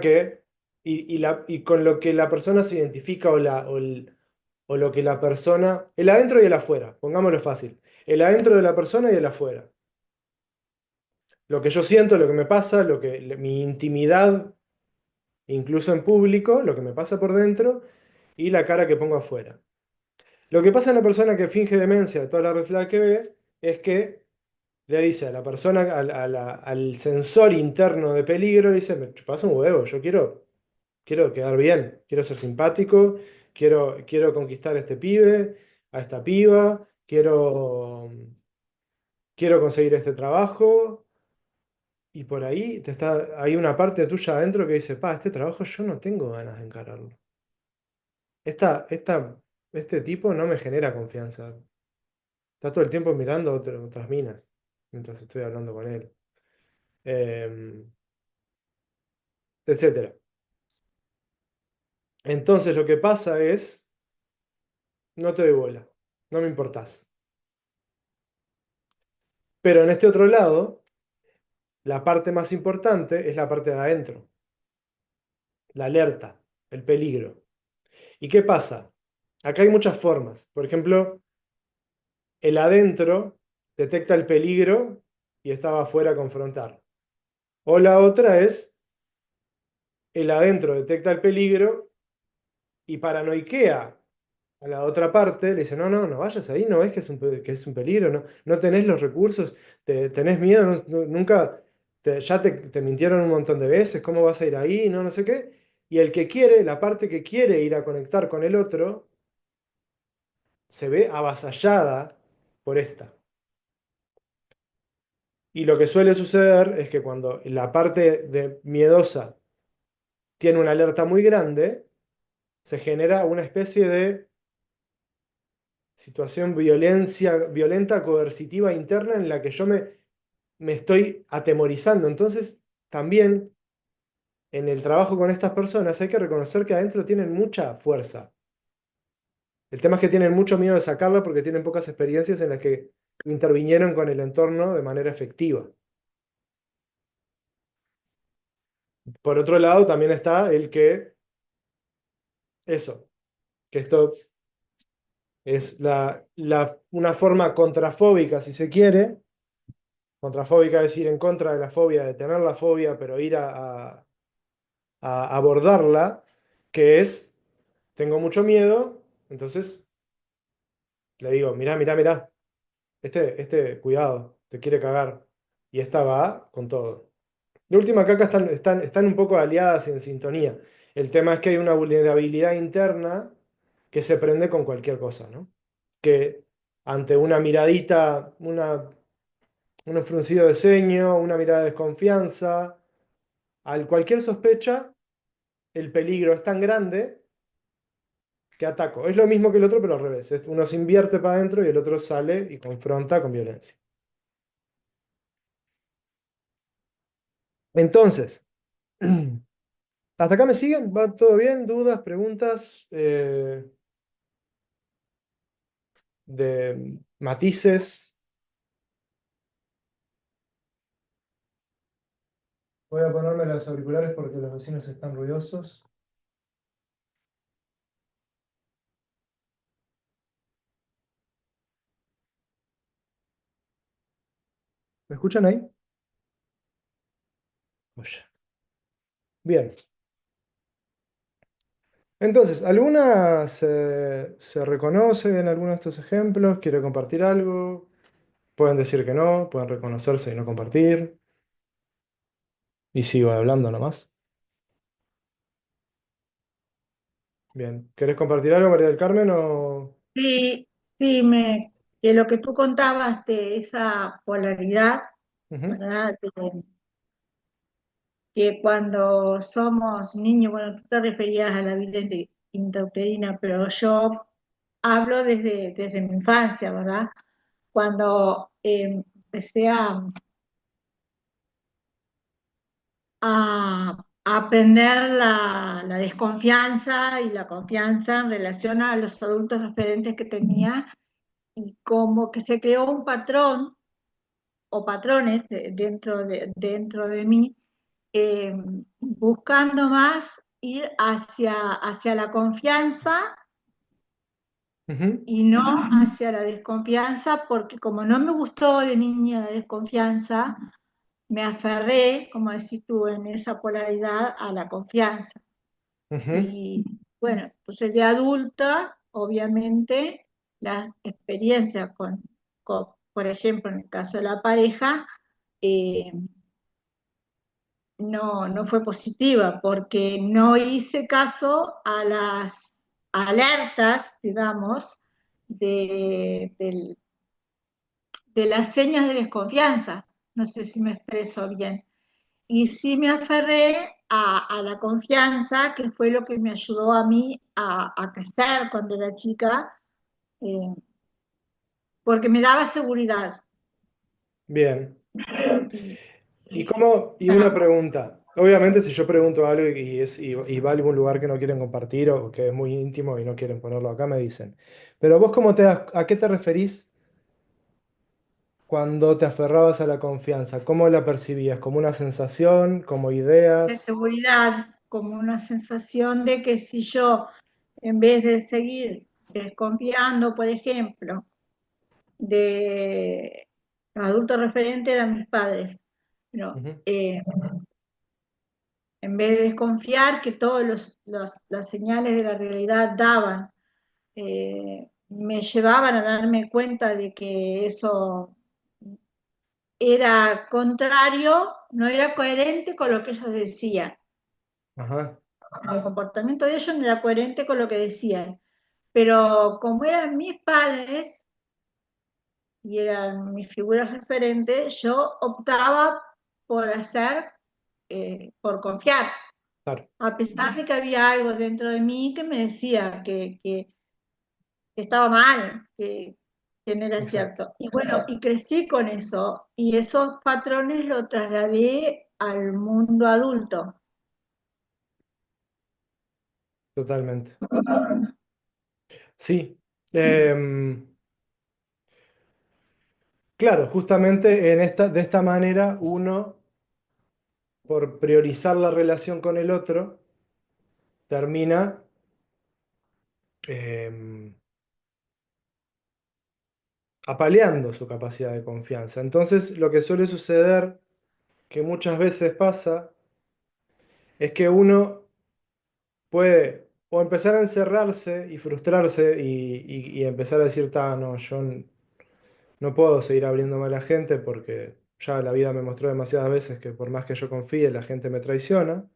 y con lo que la persona se identifica o lo que la persona, el adentro y el afuera, pongámoslo fácil, el adentro de la persona y el afuera. Lo que yo siento, lo que me pasa, mi intimidad, incluso en público, lo que me pasa por dentro y la cara que pongo afuera. Lo que pasa en la persona que finge demencia de todas las red flags que ve es que le dice a la persona, al sensor interno de peligro, le dice, me chupas un huevo, yo quiero quedar bien, quiero ser simpático, quiero conquistar a este pibe, a esta piba, quiero conseguir este trabajo. Y por ahí hay una parte tuya adentro que dice, este trabajo yo no tengo ganas de encararlo. esta, esta, este tipo no me genera confianza. Está todo el tiempo mirando otras minas mientras estoy hablando con él, em, etcétera. Entonces lo que pasa es, no te doy bola, no me importás. Pero en este otro lado, la parte más importante es la parte de adentro, la alerta, el peligro. ¿Y qué pasa? Acá hay muchas formas. Por ejemplo, el adentro detecta el peligro y estaba afuera a confrontar. O la otra es, el adentro detecta el peligro y paranoiquea a la otra parte, le dice, no, no, no vayas ahí, no ves que es que es un peligro, no, no tenés los recursos, tenés miedo, nunca, ya te mintieron un montón de veces, ¿cómo vas a ir ahí? No, no sé qué. Y el que quiere, la parte que quiere ir a conectar con el otro, se ve avasallada por esta. Y lo que suele suceder es que cuando la parte miedosa tiene una alerta muy grande, se genera una especie de situación violenta, coercitiva interna en la que yo me estoy atemorizando. Entonces, también en el trabajo con estas personas hay que reconocer que adentro tienen mucha fuerza. El tema es que tienen mucho miedo de sacarla porque tienen pocas experiencias en las que intervinieron con el entorno de manera efectiva. Por otro lado, también está el que, eso, que esto es una forma contrafóbica, si se quiere. Contrafóbica es ir en contra de la fobia, de tener la fobia, pero ir a abordarla, que es, tengo mucho miedo, entonces le digo, mirá, mirá, mirá, cuidado, te quiere cagar. Y esta va con todo. De última, acá están un poco aliadas y en sintonía. El tema es que hay una vulnerabilidad interna que se prende con cualquier cosa, ¿no? Que ante una miradita, un fruncido de ceño, una mirada de desconfianza, al cualquier sospecha, el peligro es tan grande que ataco. Es lo mismo que el otro, pero al revés. Uno se invierte para adentro y el otro sale y confronta con violencia. Entonces, ¿hasta acá me siguen? ¿Va todo bien? ¿Dudas? ¿Preguntas? ¿De matices? Voy a ponerme los auriculares porque los vecinos están ruidosos. ¿Me escuchan ahí? Oye. Bien. Entonces, ¿alguna se reconoce en alguno de estos ejemplos? ¿Quiere compartir algo? Pueden decir que no, pueden reconocerse y no compartir. Y sigo hablando nomás. Bien. ¿Querés compartir algo, María del Carmen? O... Sí, sí, que lo que tú contabas de esa polaridad, Ujú, ¿verdad? Que cuando somos niños, bueno, tú te referías a la vida intrauterina, pero yo hablo desde mi infancia, ¿verdad? Cuando empecé a aprender la desconfianza y la confianza en relación a los adultos referentes que tenía, y como que se creó un patrón o patrones dentro de mí, eh, buscando más ir hacia la confianza ujú, y no hacia la desconfianza, porque como no me gustó de niña la desconfianza, me aferré, como decís tú, en esa polaridad a la confianza. ujú, Y bueno, entonces de adulta, obviamente, las experiencias por ejemplo, en el caso de la pareja, eh, no fue positiva porque no hice caso a las alertas, digamos, de las señas de desconfianza. No sé si me expreso bien. Y sí me aferré a la confianza, que fue lo que me ayudó a mí a crecer cuando era chica, eh, porque me daba seguridad. Bien. Y, ¿Y y cómo? Y una nada. pregunta. Obviamente, si yo pregunto algo y va a algún lugar que no quieren compartir o que es muy íntimo y no quieren ponerlo acá, me dicen. Pero vos, ¿a qué te referís cuando te aferrabas a la confianza? ¿Cómo la percibías? ¿Como una sensación? ¿Como De ideas? seguridad, como una sensación de que si yo, en vez de seguir desconfiando, por ejemplo, de los adultos referentes eran mis padres, pero Ujú. en vez de desconfiar que todas las señales de la realidad daban, me llevaban a darme cuenta de que eso era contrario, no era coherente con lo que ellos decían. Ajá, El comportamiento de ellos no era coherente con lo que decían. Pero como eran mis padres y eran mis figuras referentes, yo optaba por hacer, por confiar, claro, a pesar de que había algo dentro de mí que me decía que estaba mal, que no era exacto, cierto. Y bueno, y crecí con eso, y esos patrones los trasladé al mundo adulto. totalmente. Sí. Em, claro, justamente de esta manera uno, por priorizar la relación con el otro, termina em, apaleando su capacidad de confianza. Entonces, lo que suele suceder, que muchas veces pasa, es que uno puede o empezar a encerrarse y frustrarse y empezar a decir, no, yo no puedo seguir abriéndome a la gente porque ya la vida me mostró demasiadas veces que por más que yo confíe, la gente me traiciona.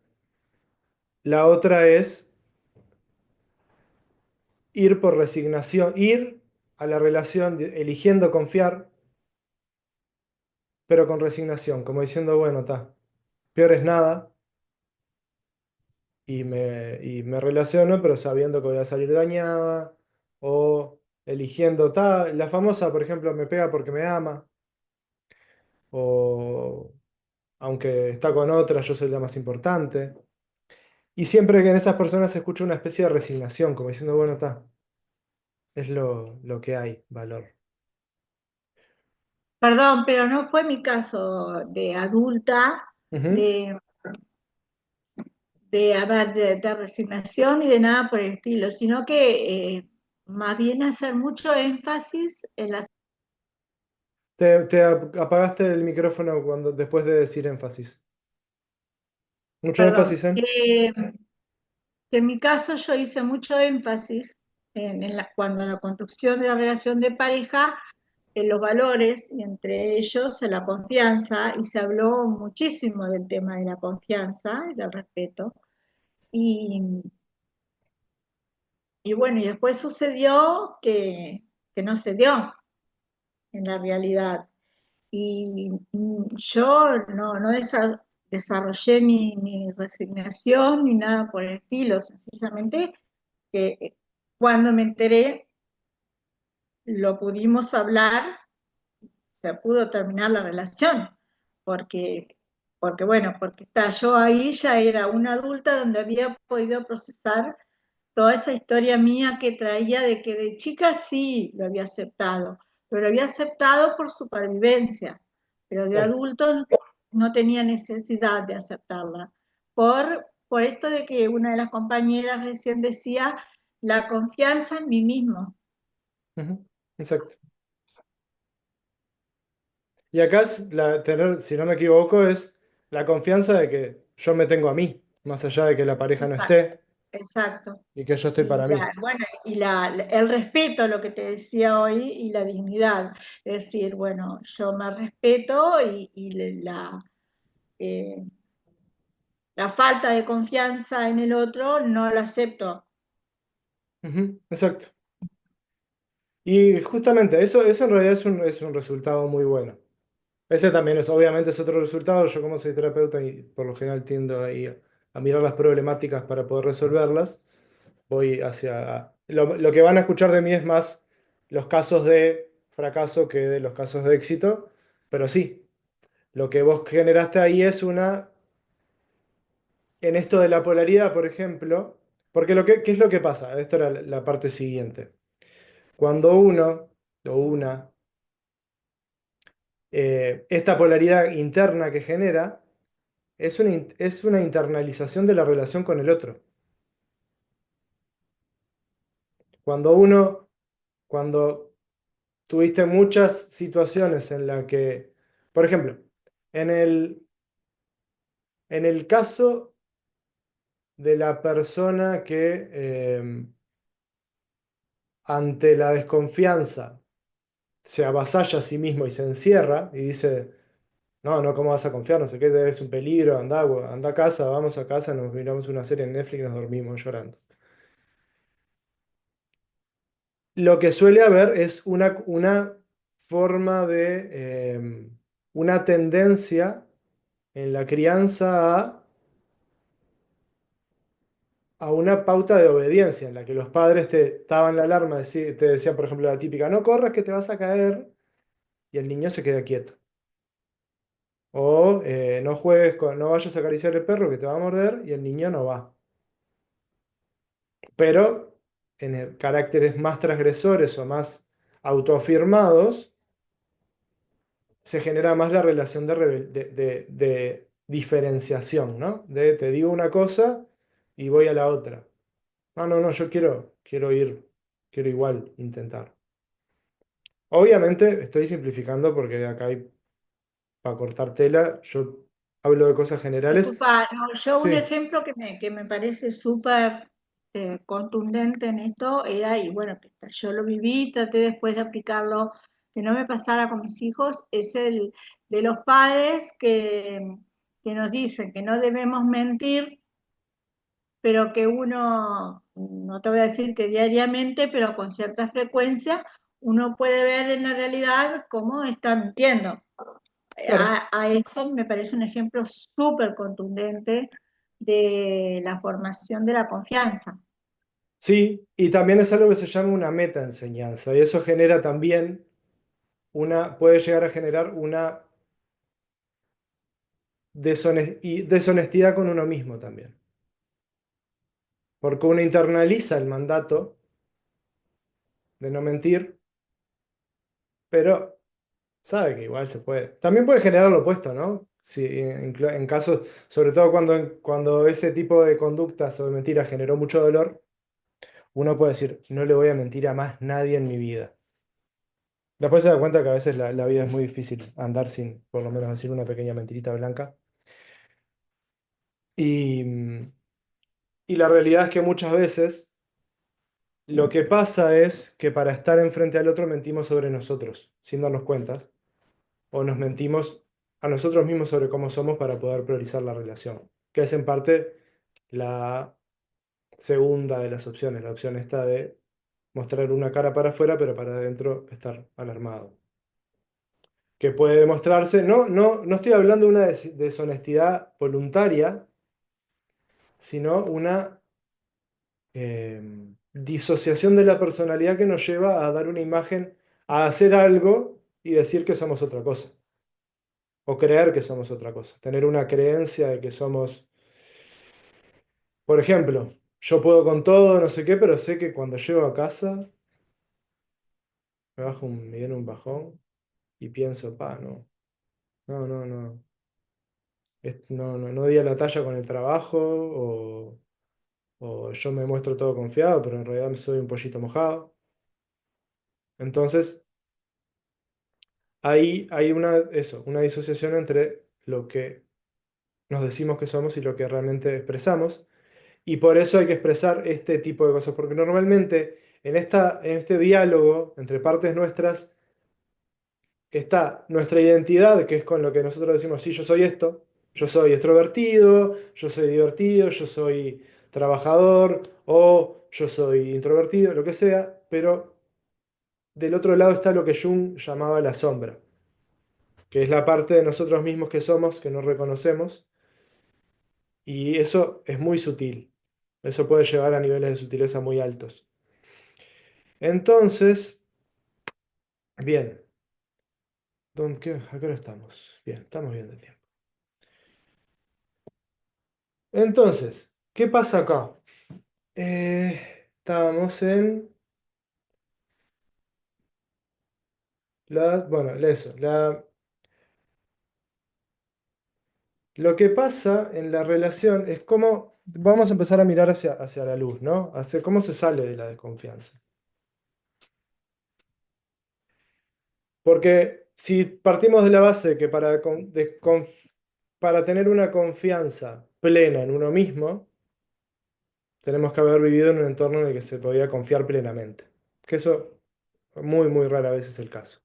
La otra es ir por resignación, ir a la relación eligiendo confiar, pero con resignación, como diciendo, bueno, está, peor es nada, y me relaciono, pero sabiendo que voy a salir dañada, o eligiendo, la famosa, por ejemplo, me pega porque me ama, o aunque está con otra, yo soy la más importante. Y siempre que en esas personas se escucha una especie de resignación, como diciendo, bueno, está, es lo que hay, valor. Perdón, pero no fue mi caso de adulta, Ujú. de, de resignación y de nada por el estilo, sino que más bien hacer mucho énfasis en las... Apagaste el micrófono después de decir énfasis. Mucho Perdón, énfasis en. que en mi caso yo hice mucho énfasis cuando en la construcción de la relación de pareja, en los valores, y entre ellos en la confianza, y se habló muchísimo del tema de la confianza y del respeto. Y, y bueno, y después sucedió que no se dio en la realidad. Y yo no desarrollé ni resignación ni nada por el estilo, sencillamente que cuando me enteré lo pudimos hablar, se pudo terminar la relación, porque, porque bueno, porque yo ahí ya era una adulta donde había podido procesar toda esa historia mía que traía de que de chica sí lo había aceptado, pero lo había aceptado por supervivencia, pero de Claro. adulto no tenía necesidad de aceptarla. Por esto de que una de las compañeras recién decía, la confianza en mí mismo. Ujú. Exacto. Y acá tener, si no me equivoco, es la confianza de que yo me tengo a mí, más allá de que la pareja no Exacto, esté exacto. y que yo estoy para mí. Bueno, y el respeto, lo que te decía hoy, y la dignidad. Es decir, bueno, yo me respeto y eh, la falta de confianza en el otro no la acepto. Ujú. Exacto. Y justamente eso en realidad es un resultado muy bueno. Ese también es, obviamente, es otro resultado. Yo como soy terapeuta y por lo general tiendo ahí a mirar las problemáticas para poder resolverlas, voy hacia... Lo que van a escuchar de mí es más los casos de fracaso que de los casos de éxito, pero sí, lo que vos generaste ahí es una... En esto de la polaridad, por ejemplo, porque ¿qué es lo que pasa? Esta era la parte siguiente. Cuando uno o una, esta polaridad interna que genera, es una internalización de la relación con el otro. Cuando uno, cuando tuviste muchas situaciones en las que, por ejemplo, en en el caso de la persona que ante la desconfianza se avasalla a sí mismo y se encierra y dice, no, no, ¿cómo vas a confiar? No sé qué, es un peligro, anda a casa, vamos a casa, nos miramos una serie en Netflix y nos dormimos llorando. Lo que suele haber es una forma de, una tendencia en la crianza a una pauta de obediencia, en la que los padres te daban la alarma, te decían, por ejemplo, la típica, no corras que te vas a caer, y el niño se queda quieto. O no juegues no vayas a acariciar el perro que te va a morder, y el niño no va. Pero en caracteres más transgresores o más autoafirmados, se genera más la relación de diferenciación, ¿no? De te digo una cosa y voy a la otra. No, no, no, yo quiero igual intentar. Obviamente estoy simplificando porque acá hay para cortar tela, yo hablo de cosas generales. Disculpa, no, yo un Sí, ejemplo que me parece súper contundente en esto era, y bueno, que yo lo viví, traté después de aplicarlo, que no me pasara con mis hijos, es el de los padres que nos dicen que no debemos mentir, pero que uno, no te voy a decir que diariamente, pero con cierta frecuencia, uno puede ver en la realidad cómo está mintiendo. claro. A eso me parece un ejemplo súper contundente de la formación de la confianza. Sí, y también es algo que se llama una metaenseñanza, y eso genera también puede llegar a generar una deshonestidad con uno mismo también. Porque uno internaliza el mandato de no mentir, pero sabe que igual se puede. También puede generar lo opuesto, ¿no? Si, en casos, sobre todo cuando ese tipo de conductas o de mentiras generó mucho dolor, uno puede decir, no le voy a mentir a más nadie en mi vida. Después se da cuenta que a veces la vida es muy difícil andar sin, por lo menos, decir una pequeña mentirita blanca. Y, y la realidad es que muchas veces lo que pasa es que para estar enfrente al otro mentimos sobre nosotros, sin darnos cuentas, o nos mentimos a nosotros mismos sobre cómo somos para poder priorizar la relación, que es en parte la segunda de las opciones, la opción esta de mostrar una cara para afuera, pero para adentro estar alarmado. Que puede demostrarse, no estoy hablando de una deshonestidad voluntaria, sino una disociación de la personalidad que nos lleva a dar una imagen, a hacer algo y decir que somos otra cosa, o creer que somos otra cosa, tener una creencia de que somos, por ejemplo, yo puedo con todo, no sé qué, pero sé que cuando llego a casa me viene un bajón y pienso, pa, no, no di a la talla con el trabajo, o yo me muestro todo confiado, pero en realidad soy un pollito mojado. Entonces, ahí hay una disociación entre lo que nos decimos que somos y lo que realmente expresamos. Y por eso hay que expresar este tipo de cosas, porque normalmente en este diálogo entre partes nuestras está nuestra identidad, que es con lo que nosotros decimos, sí, yo soy esto, yo soy extrovertido, yo soy divertido, yo soy trabajador o yo soy introvertido, lo que sea, pero del otro lado está lo que Jung llamaba la sombra, que es la parte de nosotros mismos que somos, que no reconocemos, Y eso es muy sutil. Eso puede llegar a niveles de sutileza muy altos. Entonces, bien. ¿A qué hora estamos? Bien, estamos bien de tiempo. Entonces, ¿qué pasa acá? Estábamos en bueno, eso, lo que pasa en la relación es cómo vamos a empezar a mirar hacia la luz, ¿no? Hacia cómo se sale de la desconfianza. Porque si partimos de la base que para tener una confianza plena en uno mismo, tenemos que haber vivido en un entorno en el que se podía confiar plenamente. Que eso muy, muy rara vez es el caso.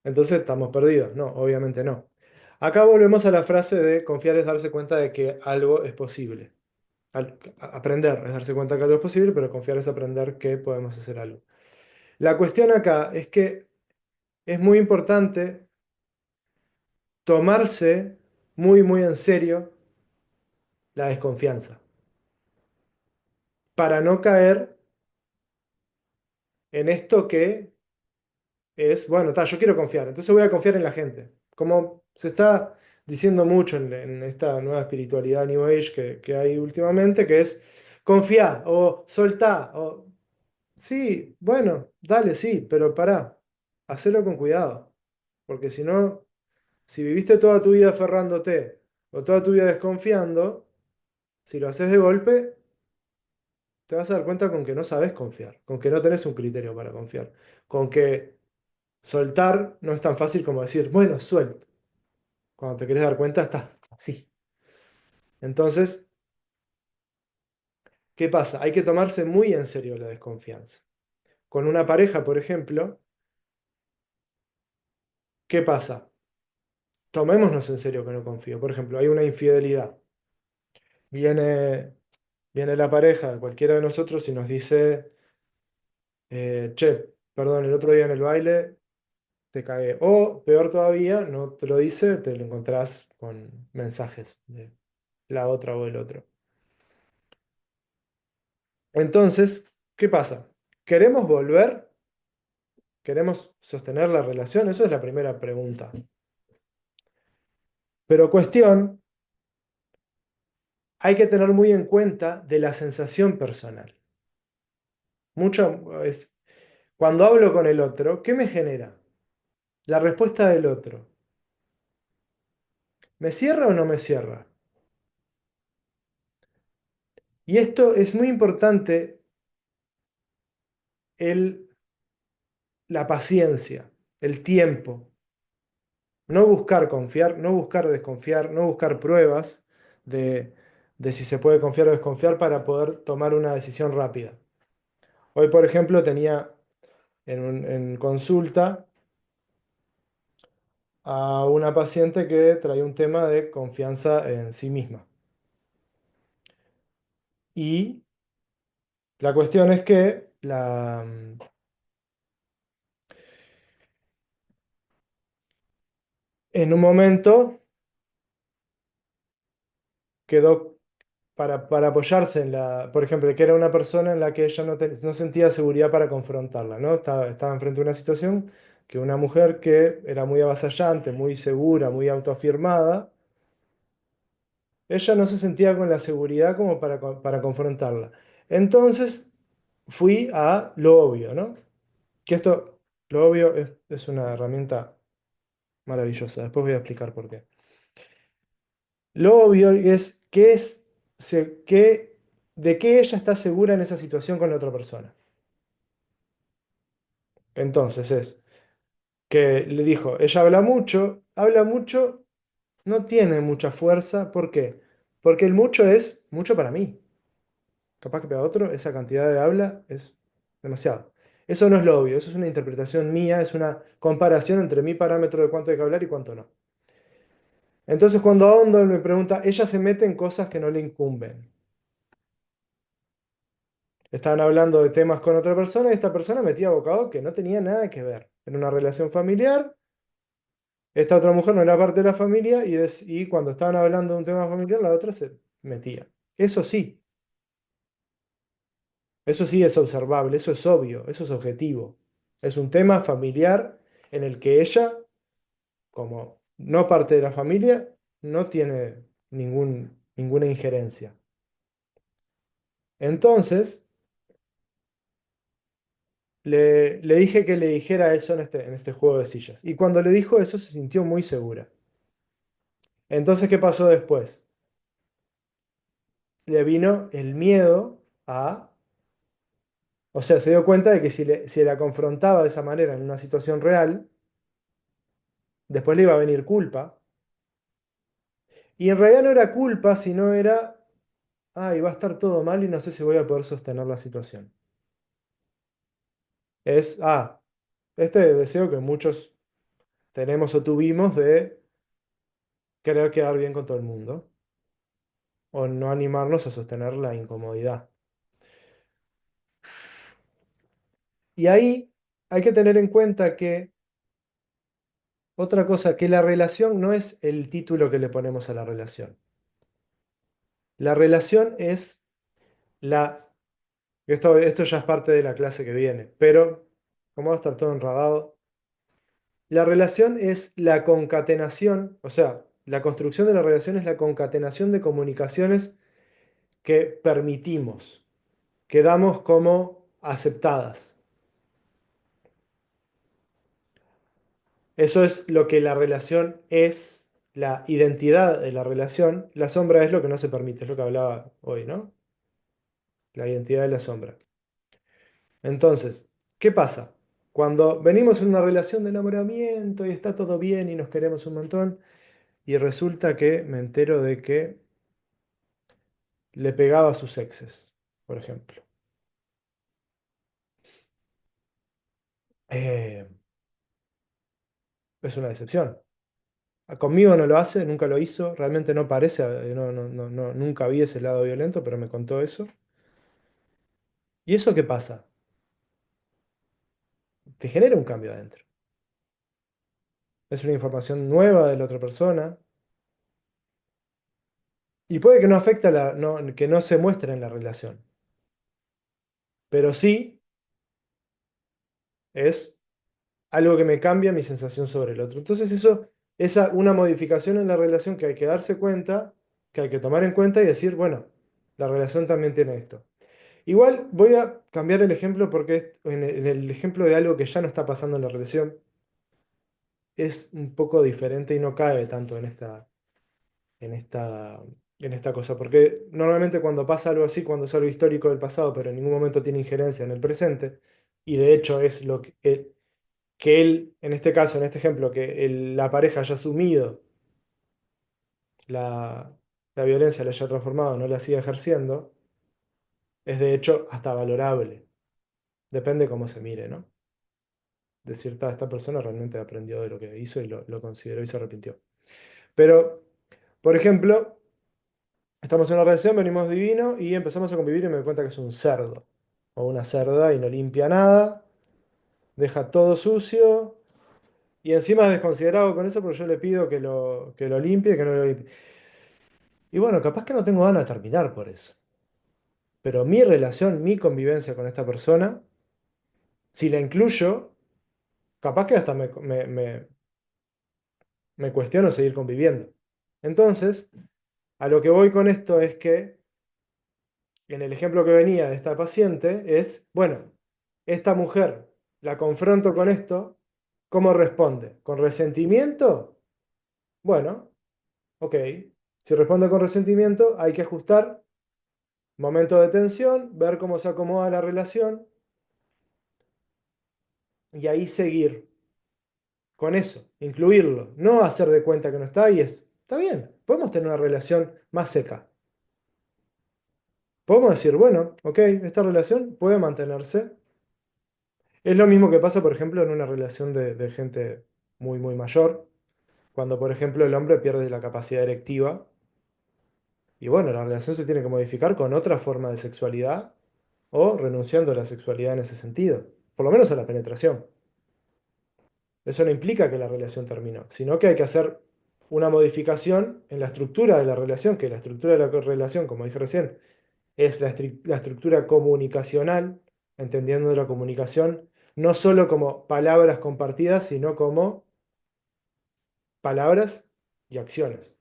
Entonces estamos perdidos. No, obviamente no. Acá volvemos a la frase de confiar es darse cuenta de que algo es posible. Aprender es darse cuenta que algo es posible, pero confiar es aprender que podemos hacer algo. La cuestión acá es que es muy importante tomarse muy, muy en serio la desconfianza para no caer en esto que es, bueno, yo quiero confiar, entonces voy a confiar en la gente. Como se está diciendo mucho en esta nueva espiritualidad New Age que hay últimamente, que es confía o soltá. Sí, bueno, dale, sí, pero pará, hacelo con cuidado. Porque si no, si viviste toda tu vida aferrándote o toda tu vida desconfiando, si lo haces de golpe, te vas a dar cuenta con que no sabes confiar, con que no tenés un criterio para confiar, con que soltar no es tan fácil como decir, bueno, suelto. Cuando te querés dar cuenta, estás así. Entonces, ¿qué pasa? Hay que tomarse muy en serio la desconfianza. Con una pareja, por ejemplo, ¿qué pasa? Tomémonos en serio que no confío. Por ejemplo, hay una infidelidad. Viene, viene la pareja, cualquiera de nosotros, y nos dice, che, perdón, el otro día en el baile te cagué. O peor todavía, no te lo dice, te lo encontrás con mensajes de la otra o el otro. Entonces, ¿qué pasa? ¿Queremos volver? ¿Queremos sostener la relación? Esa es la primera pregunta. Pero cuestión, hay que tener muy en cuenta de la sensación personal. Mucho es, cuando hablo con el otro, ¿qué me genera? La respuesta del otro. ¿Me cierra o no me cierra? Y esto es muy importante, el, la paciencia, el tiempo. No buscar confiar, no buscar desconfiar, no buscar pruebas de, de si se puede confiar o desconfiar para poder tomar una decisión rápida. Hoy, por ejemplo, tenía en consulta a una paciente que traía un tema de confianza en sí misma. Y la cuestión es que en un momento quedó para apoyarse por ejemplo, que era una persona en la que ella no sentía seguridad para confrontarla, ¿no? Estaba enfrente de una situación que una mujer que era muy avasallante, muy segura, muy autoafirmada, ella no se sentía con la seguridad como para confrontarla. Entonces fui a lo obvio, ¿no? Que lo obvio es una herramienta maravillosa. Después voy a explicar por qué. Lo obvio es de qué ella está segura en esa situación con la otra persona. Entonces es que le dijo, ella habla mucho, no tiene mucha fuerza. ¿Por qué? Porque el mucho es mucho para mí. Capaz que para otro esa cantidad de habla es demasiado. Eso no es lo obvio, eso es una interpretación mía, es una comparación entre mi parámetro de cuánto hay que hablar y cuánto no. Entonces cuando ahondo él me pregunta, ella se mete en cosas que no le incumben. Estaban hablando de temas con otra persona y esta persona metía bocado que no tenía nada que ver. En una relación familiar, Esta otra mujer no era parte de la familia y cuando estaban hablando de un tema familiar, la otra se metía. Eso sí, eso sí es observable, eso es obvio, eso es objetivo. Es un tema familiar en el que ella, como no parte de la familia, no tiene ninguna injerencia. Entonces, le dije que le dijera eso en este juego de sillas. Y cuando le dijo eso, se sintió muy segura. Entonces, ¿qué pasó después? Le vino el miedo a... O sea, se dio cuenta de que si la confrontaba de esa manera en una situación real, después le iba a venir culpa. Y en realidad no era culpa, sino era, ay, va a estar todo mal y no sé si voy a poder sostener la situación. Este deseo que muchos tenemos o tuvimos de querer quedar bien con todo el mundo o no animarnos a sostener la incomodidad. Y ahí hay que tener en cuenta que otra cosa, que la relación no es el título que le ponemos a la relación. La relación es la... Esto ya es parte de la clase que viene, pero como va a estar todo enredado, la relación es la concatenación, o sea, la construcción de la relación es la concatenación de comunicaciones que permitimos, que damos como aceptadas. Eso es lo que la relación es, la identidad de la relación. La sombra es lo que no se permite, es lo que hablaba hoy, ¿no? La identidad de la sombra. Entonces, ¿qué pasa? Cuando venimos en una relación de enamoramiento y está todo bien y nos queremos un montón, y resulta que me entero de que le pegaba a sus exes, por ejemplo. Eh, es una decepción. Conmigo no lo hace, nunca lo hizo, realmente no parece, nunca vi ese lado violento, pero me contó eso. ¿Y eso qué pasa? Te genera un cambio adentro. Es una información nueva de la otra persona y puede que no afecte que no se muestre en la relación, pero sí es algo que me cambia mi sensación sobre el otro. Entonces eso es una modificación en la relación que hay que darse cuenta, que hay que tomar en cuenta y decir, bueno, la relación también tiene esto. Igual voy a cambiar el ejemplo porque en el ejemplo de algo que ya no está pasando en la relación es un poco diferente y no cae tanto en esta, en esta cosa. Porque normalmente cuando pasa algo así, cuando es algo histórico del pasado, pero en ningún momento tiene injerencia en el presente, y de hecho es lo que él, en este caso, en este ejemplo, que la pareja haya asumido la, la violencia, la haya transformado, no la siga ejerciendo, es de hecho hasta valorable. Depende cómo se mire, ¿no? Decir, esta persona realmente aprendió de lo que hizo y lo consideró y se arrepintió. Pero, por ejemplo, estamos en una relación, venimos divino y empezamos a convivir y me doy cuenta que es un cerdo o una cerda y no limpia nada, deja todo sucio y encima es desconsiderado con eso porque yo le pido que lo limpie, que no lo limpie. Y bueno, capaz que no tengo ganas de terminar por eso. Pero mi relación, mi convivencia con esta persona, si la incluyo, capaz que hasta me cuestiono seguir conviviendo. Entonces, a lo que voy con esto es que, en el ejemplo que venía de esta paciente, es, bueno, esta mujer la confronto con esto, ¿cómo responde? ¿Con resentimiento? Bueno, ok. Si responde con resentimiento, hay que ajustar momento de tensión, ver cómo se acomoda la relación y ahí seguir con eso, incluirlo, no hacer de cuenta que no está y está bien, podemos tener una relación más seca. Podemos decir, bueno, ok, esta relación puede mantenerse. Es lo mismo que pasa, por ejemplo, en una relación de gente muy, muy mayor, cuando, por ejemplo, el hombre pierde la capacidad erectiva. Y bueno, la relación se tiene que modificar con otra forma de sexualidad o renunciando a la sexualidad en ese sentido, por lo menos a la penetración. Eso no implica que la relación terminó, sino que hay que hacer una modificación en la estructura de la relación, que la estructura de la relación, como dije recién, es la estructura comunicacional, entendiendo la comunicación no solo como palabras compartidas, sino como palabras y acciones,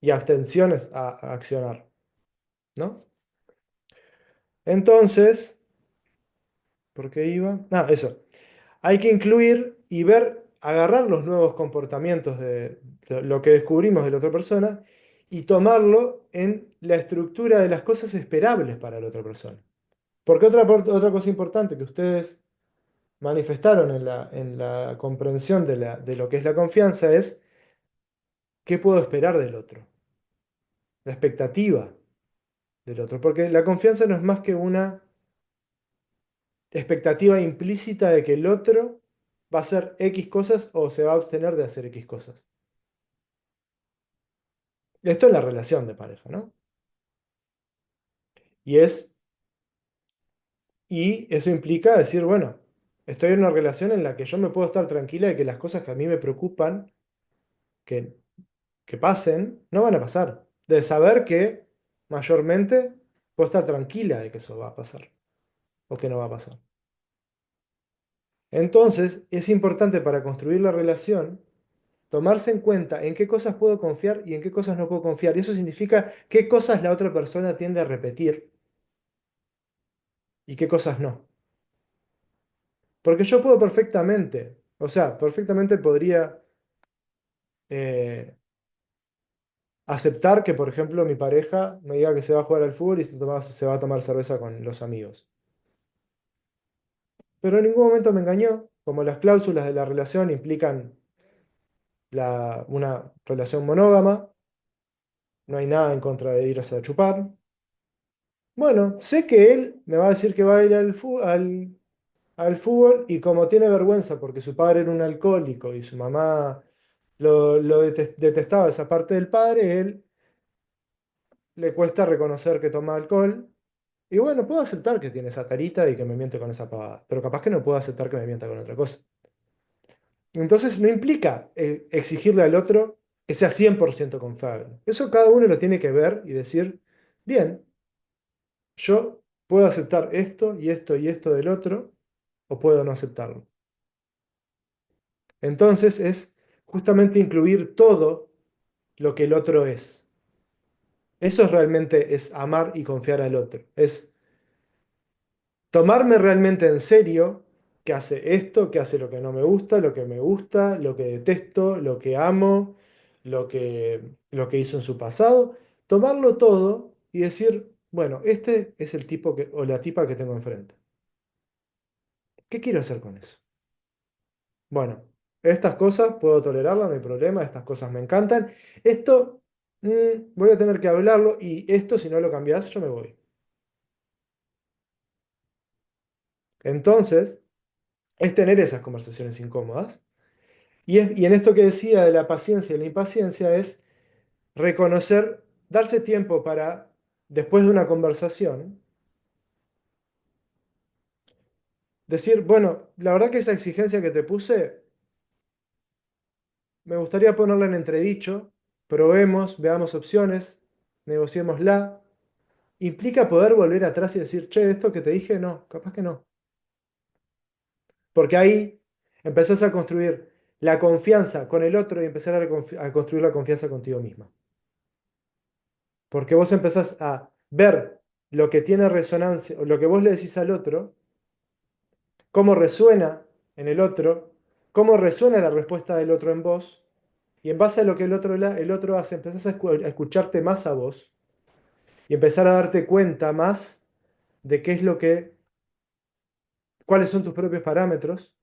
y abstenciones a accionar, ¿no? Entonces, ¿por qué iba? Ah, eso. Hay que incluir y ver, agarrar los nuevos comportamientos de lo que descubrimos de la otra persona y tomarlo en la estructura de las cosas esperables para la otra persona. Porque otra cosa importante que ustedes manifestaron en la comprensión de lo que es la confianza es qué puedo esperar del otro, la expectativa del otro. Porque la confianza no es más que una expectativa implícita de que el otro va a hacer X cosas o se va a abstener de hacer X cosas. Esto es la relación de pareja, ¿no? Y, es, y eso implica decir, bueno, estoy en una relación en la que yo me puedo estar tranquila de que las cosas que a mí me preocupan que, que pasen, no van a pasar. De saber que mayormente puedo estar tranquila de que eso va a pasar o que no va a pasar. Entonces, es importante para construir la relación tomarse en cuenta en qué cosas puedo confiar y en qué cosas no puedo confiar. Y eso significa qué cosas la otra persona tiende a repetir y qué cosas no. Porque yo puedo perfectamente, o sea, perfectamente podría eh, aceptar que, por ejemplo, mi pareja me diga que se va a jugar al fútbol y se va a tomar cerveza con los amigos. Pero en ningún momento me engañó, como las cláusulas de la relación implican una relación monógama, no hay nada en contra de irse a chupar. Bueno, sé que él me va a decir que va a ir al fútbol y como tiene vergüenza porque su padre era un alcohólico y su mamá lo detestaba esa parte del padre, él le cuesta reconocer que toma alcohol. Y bueno, puedo aceptar que tiene esa carita y que me miente con esa pavada, pero capaz que no puedo aceptar que me mienta con otra cosa. Entonces no implica exigirle al otro que sea 100% confiable. Eso cada uno lo tiene que ver y decir, bien, yo puedo aceptar esto y esto y esto del otro, o puedo no aceptarlo. Entonces es justamente incluir todo lo que el otro es. Eso realmente es amar y confiar al otro. Es tomarme realmente en serio que hace esto, que hace lo que no me gusta, lo que me gusta, lo que detesto, lo que amo, lo que hizo en su pasado. Tomarlo todo y decir, bueno, este es el tipo o la tipa que tengo enfrente. ¿Qué quiero hacer con eso? Bueno, estas cosas puedo tolerarlas, no hay problema, estas cosas me encantan. Esto voy a tener que hablarlo y esto si no lo cambias yo me voy. Entonces, es tener esas conversaciones incómodas. Y en esto que decía de la paciencia y la impaciencia es reconocer, darse tiempo para, después de una conversación, decir, bueno, la verdad que esa exigencia que te puse, me gustaría ponerla en entredicho, probemos, veamos opciones, negociémosla. Implica poder volver atrás y decir, che, esto que te dije, no, capaz que no. Porque ahí empezás a construir la confianza con el otro y empezar a construir la confianza contigo misma. Porque vos empezás a ver lo que tiene resonancia, o lo que vos le decís al otro, cómo resuena en el otro, cómo resuena la respuesta del otro en vos, y en base a lo que el otro hace, empezás a escucharte más a vos y empezar a darte cuenta más de qué es cuáles son tus propios parámetros,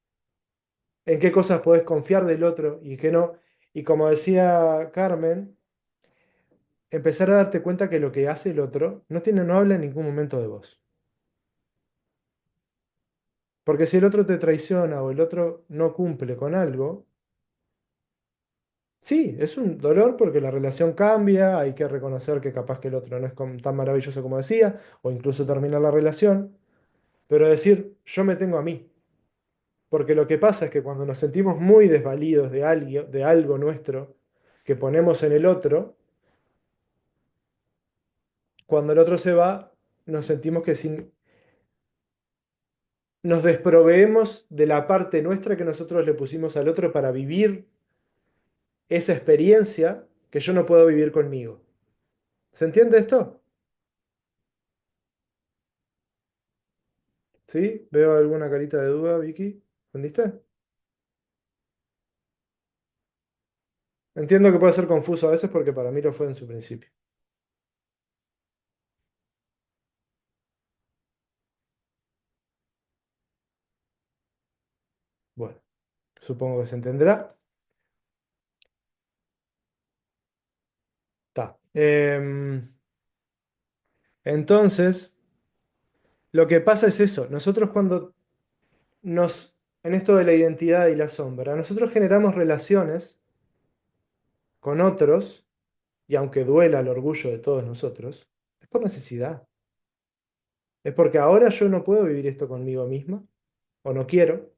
en qué cosas podés confiar del otro y qué no. Y como decía Carmen, empezar a darte cuenta que lo que hace el otro no habla en ningún momento de vos. Porque si el otro te traiciona o el otro no cumple con algo, sí, es un dolor porque la relación cambia, hay que reconocer que capaz que el otro no es tan maravilloso como decía, o incluso terminar la relación, pero decir, yo me tengo a mí. Porque lo que pasa es que cuando nos sentimos muy desvalidos de algo nuestro que ponemos en el otro, cuando el otro se va, nos sentimos que nos desproveemos de la parte nuestra que nosotros le pusimos al otro para vivir esa experiencia que yo no puedo vivir conmigo. ¿Se entiende esto? ¿Sí? Veo alguna carita de duda, Vicky. ¿Entendiste? Entiendo que puede ser confuso a veces porque para mí lo fue en su principio. Bueno, supongo que se entenderá. Está. Entonces, lo que pasa es eso. Nosotros cuando en esto de la identidad y la sombra, nosotros generamos relaciones con otros, y aunque duela el orgullo de todos nosotros, es por necesidad. Es porque ahora yo no puedo vivir esto conmigo misma, o no quiero,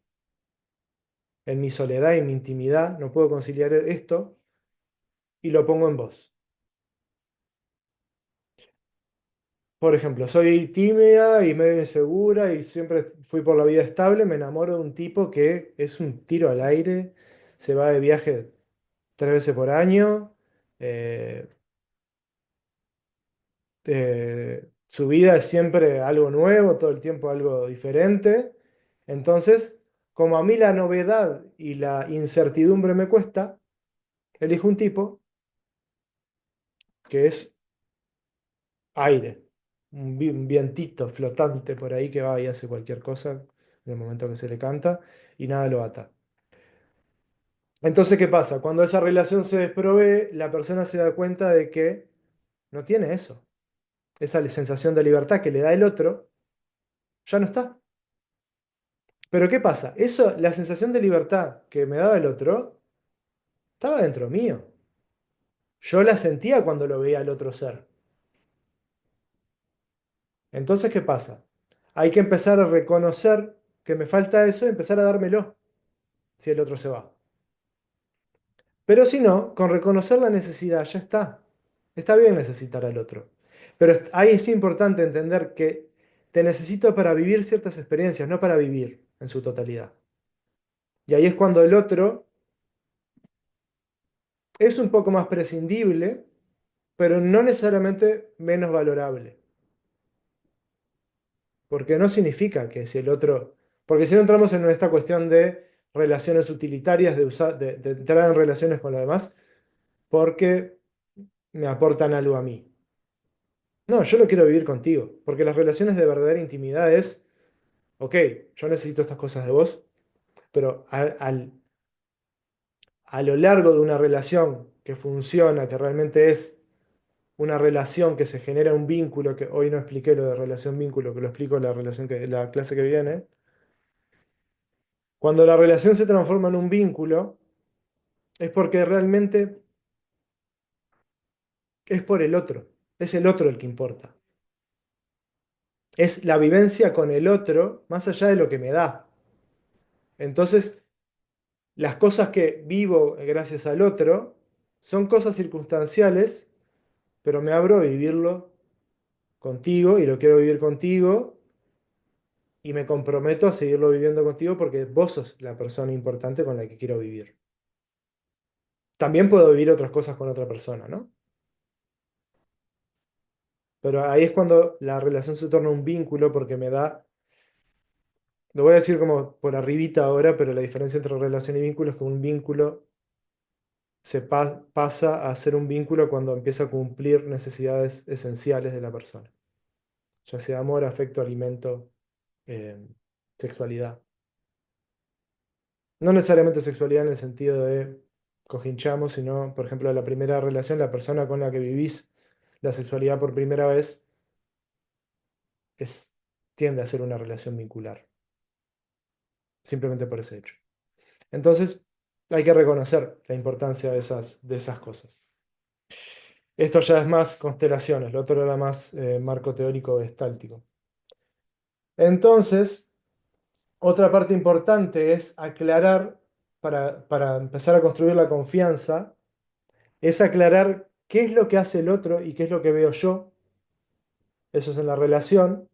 en mi soledad y mi intimidad, no puedo conciliar esto, y lo pongo en vos. Por ejemplo, soy tímida y medio insegura y siempre fui por la vida estable, me enamoro de un tipo que es un tiro al aire, se va de viaje 3 veces por año, eh, su vida es siempre algo nuevo, todo el tiempo algo diferente. Entonces, como a mí la novedad y la incertidumbre me cuesta, elijo un tipo que es aire, un vientito flotante por ahí que va y hace cualquier cosa en el momento que se le canta y nada lo ata. Entonces, ¿qué pasa? Cuando esa relación se desprovee, la persona se da cuenta de que no tiene eso. Esa sensación de libertad que le da el otro, ya no está. Pero ¿qué pasa? Eso, la sensación de libertad que me daba el otro, estaba dentro mío. Yo la sentía cuando lo veía al otro ser. Entonces, ¿qué pasa? Hay que empezar a reconocer que me falta eso y empezar a dármelo si el otro se va. Pero si no, con reconocer la necesidad, ya está. Está bien necesitar al otro. Pero ahí es importante entender que te necesito para vivir ciertas experiencias, no para vivir en su totalidad. Y ahí es cuando el otro es un poco más prescindible, pero no necesariamente menos valorable. Porque no significa que si el otro... Porque si no entramos en esta cuestión de relaciones utilitarias, de entrar en relaciones con los demás, porque me aportan algo a mí. No, yo lo quiero vivir contigo, porque las relaciones de verdadera intimidad es, ok, yo necesito estas cosas de vos, pero a lo largo de una relación que funciona, que realmente es una relación que se genera un vínculo, que hoy no expliqué lo de relación vínculo, que lo explico en la clase que viene, cuando la relación se transforma en un vínculo, es porque realmente es por el otro, es el otro el que importa. Es la vivencia con el otro más allá de lo que me da. Entonces, las cosas que vivo gracias al otro son cosas circunstanciales, pero me abro a vivirlo contigo y lo quiero vivir contigo y me comprometo a seguirlo viviendo contigo porque vos sos la persona importante con la que quiero vivir. También puedo vivir otras cosas con otra persona, ¿no? Pero ahí es cuando la relación se torna un vínculo porque me da, lo voy a decir como por arribita ahora, pero la diferencia entre relación y vínculo es que un vínculo pasa a ser un vínculo cuando empieza a cumplir necesidades esenciales de la persona, ya sea amor, afecto, alimento, eh, sexualidad. No necesariamente sexualidad en el sentido de cojinchamos, sino, por ejemplo, la primera relación, la persona con la que vivís la sexualidad por primera vez, es, tiende a ser una relación vincular, simplemente por ese hecho. Entonces, hay que reconocer la importancia de esas cosas. Esto ya es más constelaciones, lo otro era más marco teórico gestáltico. Entonces, Otra parte importante es aclarar, para empezar a construir la confianza, es aclarar qué es lo que hace el otro y qué es lo que veo yo. Eso es en la relación.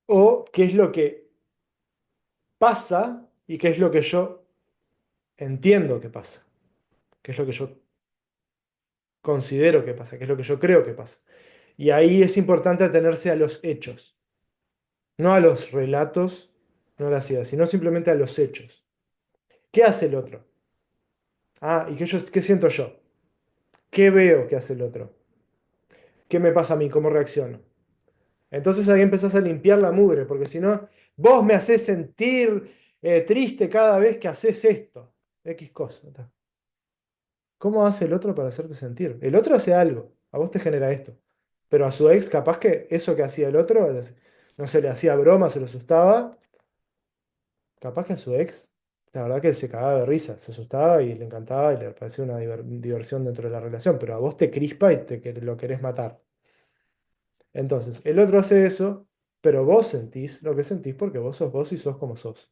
O qué es lo que pasa y qué es lo que yo entiendo que pasa. Qué es lo que yo considero que pasa, qué es lo que yo creo que pasa. Y ahí es importante atenerse a los hechos, no a los relatos, no a las ideas, sino simplemente a los hechos. ¿Qué hace el otro? Ah, ¿y qué siento yo? ¿Qué veo que hace el otro? ¿Qué me pasa a mí? ¿Cómo reacciono? Entonces ahí empezás a limpiar la mugre, porque si no, vos me haces sentir triste cada vez que haces esto. X cosa. Ta. ¿Cómo hace el otro para hacerte sentir? El otro hace algo, a vos te genera esto. Pero a su ex, capaz que eso que hacía el otro, no se le hacía broma, se lo asustaba. Capaz que a su ex, la verdad que él se cagaba de risa, se asustaba y le encantaba y le parecía una diversión dentro de la relación. Pero a vos te crispa y lo querés matar. Entonces, el otro hace eso, pero vos sentís lo que sentís porque vos sos vos y sos como sos.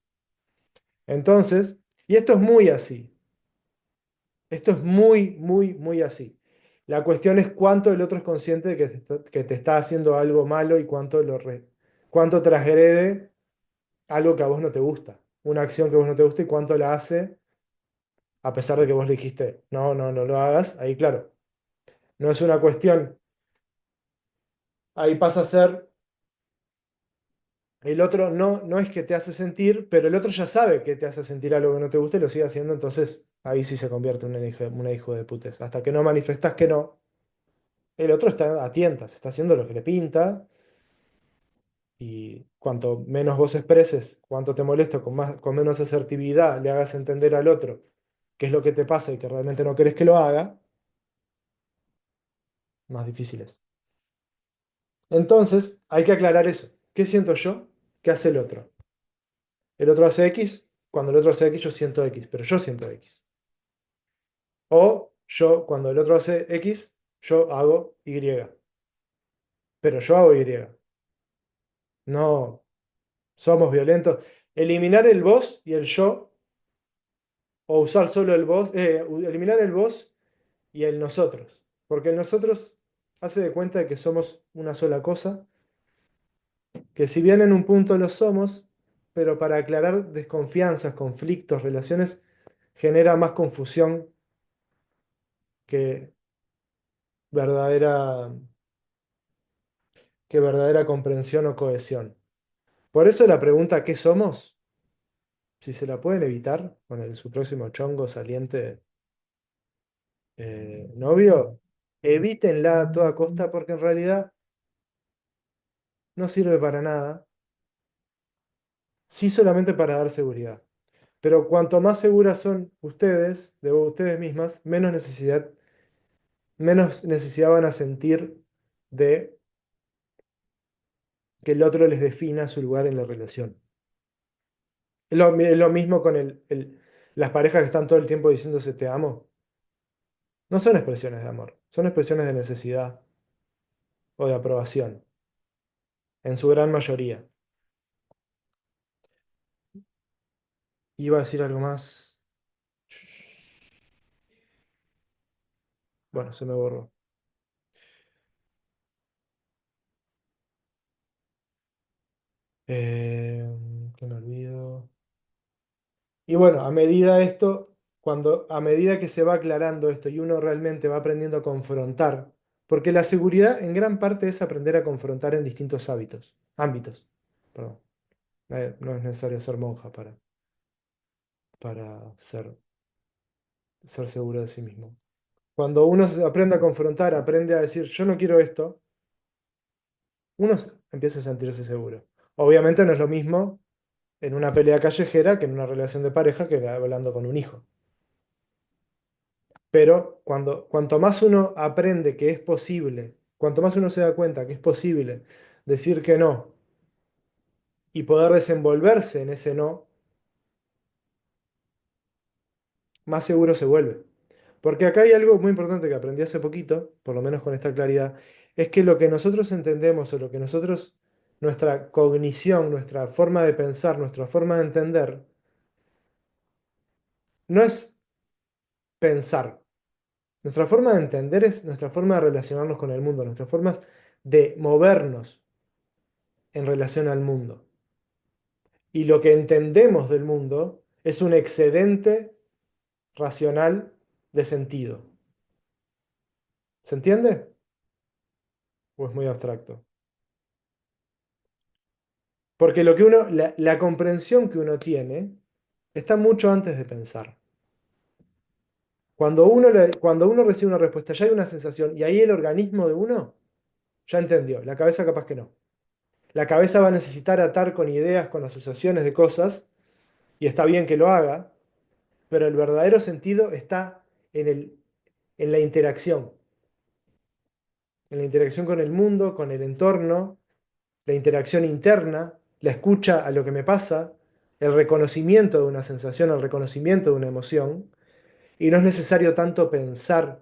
Entonces, y esto es muy así. Esto es muy, muy, muy así. La cuestión es cuánto el otro es consciente de que te está haciendo algo malo y cuánto transgrede algo que a vos no te gusta. Una acción que a vos no te gusta y cuánto la hace a pesar de que vos le dijiste, no, no, no lo hagas. Ahí, claro, no es una cuestión. Ahí pasa a ser, el otro no es que te hace sentir, pero el otro ya sabe que te hace sentir algo que no te gusta y lo sigue haciendo. Entonces, ahí sí se convierte en una hijo de putes. Hasta que no manifestás que no. El otro está a tientas, está haciendo lo que le pinta y cuanto menos vos expreses cuánto te molesta, con menos asertividad le hagas entender al otro qué es lo que te pasa y que realmente no querés que lo haga, más difícil es. Entonces, hay que aclarar eso. ¿Qué siento yo? ¿Qué hace el otro? El otro hace X, cuando el otro hace X yo siento X, pero yo siento X. O yo, cuando el otro hace X, yo hago Y, pero yo hago Y. No, somos violentos. Eliminar el vos y el yo, o usar solo el vos, eliminar el vos y el nosotros. Porque el nosotros hace de cuenta de que somos una sola cosa, que si bien en un punto lo somos, pero para aclarar desconfianzas, conflictos, relaciones, genera más confusión que verdadera, que verdadera comprensión o cohesión. Por eso la pregunta ¿qué somos? Si se la pueden evitar con su próximo chongo saliente novio, evítenla a toda costa porque en realidad no sirve para nada, sí solamente para dar seguridad. Pero cuanto más seguras son ustedes, de ustedes mismas, menos necesidad van a sentir de que el otro les defina su lugar en la relación. Es lo mismo con las parejas que están todo el tiempo diciéndose te amo. No son expresiones de amor, son expresiones de necesidad o de aprobación, en su gran mayoría. Iba a decir algo más. Bueno, se me borró. Que me olvido. Y bueno, a medida que se va aclarando esto y uno realmente va aprendiendo a confrontar, porque la seguridad en gran parte es aprender a confrontar en distintos ámbitos. Perdón. No es necesario ser monja para ser seguro de sí mismo. Cuando uno aprende a confrontar, aprende a decir, yo no quiero esto, uno empieza a sentirse seguro. Obviamente no es lo mismo en una pelea callejera que en una relación de pareja que hablando con un hijo. Pero cuanto más uno aprende que es posible, cuanto más uno se da cuenta que es posible decir que no y poder desenvolverse en ese no, más seguro se vuelve. Porque acá hay algo muy importante que aprendí hace poquito, por lo menos con esta claridad, es que lo que nosotros entendemos o lo que nosotros nuestra cognición, nuestra forma de pensar, nuestra forma de entender, no es pensar. Nuestra forma de entender es nuestra forma de relacionarnos con el mundo, nuestras formas de movernos en relación al mundo. Y lo que entendemos del mundo es un excedente racional de sentido. ¿Se entiende? ¿O es muy abstracto? Porque lo que la comprensión que uno tiene está mucho antes de pensar. Cuando uno recibe una respuesta, ya hay una sensación, y ahí el organismo de uno ya entendió. La cabeza capaz que no. La cabeza va a necesitar atar con ideas, con asociaciones de cosas, y está bien que lo haga, pero el verdadero sentido está en la interacción. En la interacción con el mundo, con el entorno, la interacción interna, la escucha a lo que me pasa, el reconocimiento de una sensación, el reconocimiento de una emoción, y no es necesario tanto pensar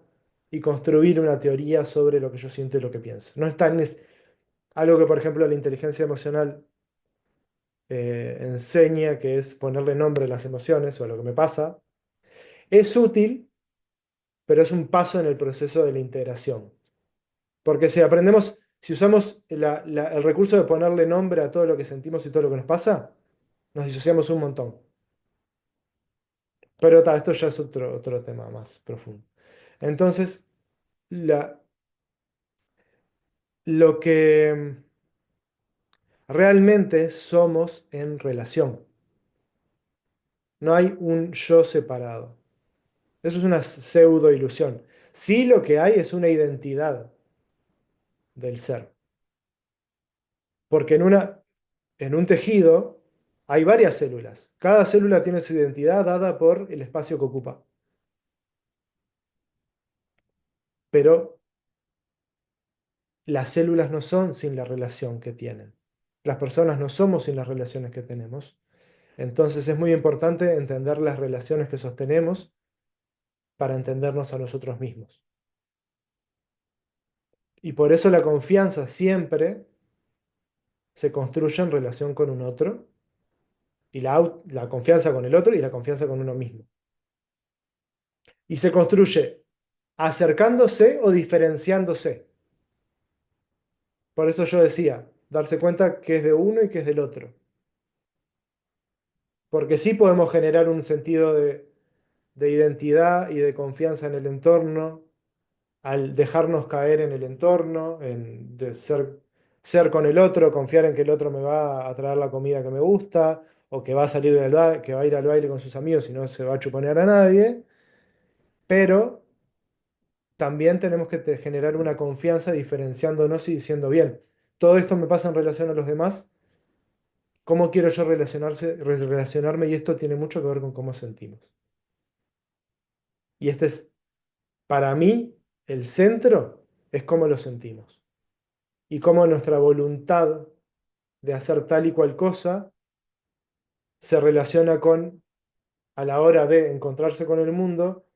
y construir una teoría sobre lo que yo siento y lo que pienso. No es algo que, por ejemplo, la inteligencia emocional enseña, que es ponerle nombre a las emociones o a lo que me pasa. Es útil, pero es un paso en el proceso de la integración. Porque si usamos el recurso de ponerle nombre a todo lo que sentimos y todo lo que nos pasa, nos disociamos un montón. Pero esto ya es otro tema más profundo. Entonces, la- lo que realmente somos en relación. No hay un yo separado. Eso es una pseudo ilusión. Sí, lo que hay es una identidad del ser. Porque en un tejido hay varias células. Cada célula tiene su identidad dada por el espacio que ocupa. Pero las células no son sin la relación que tienen. Las personas no somos sin las relaciones que tenemos. Entonces es muy importante entender las relaciones que sostenemos para entendernos a nosotros mismos. Y por eso la confianza siempre se construye en relación con un otro, y la confianza con el otro y la confianza con uno mismo. Y se construye acercándose o diferenciándose. Por eso yo decía, darse cuenta que es de uno y que es del otro. Porque sí podemos generar un sentido de identidad y de confianza en el entorno, al dejarnos caer en el entorno, de ser con el otro, confiar en que el otro me va a traer la comida que me gusta, o que va a que va a ir al baile con sus amigos y no se va a chuponear a nadie, pero también tenemos que generar una confianza diferenciándonos y diciendo, bien, todo esto me pasa en relación a los demás, ¿cómo quiero yo relacionarme? Y esto tiene mucho que ver con cómo sentimos. Y este es, para mí, el centro es cómo lo sentimos. Y cómo nuestra voluntad de hacer tal y cual cosa se relaciona a la hora de encontrarse con el mundo,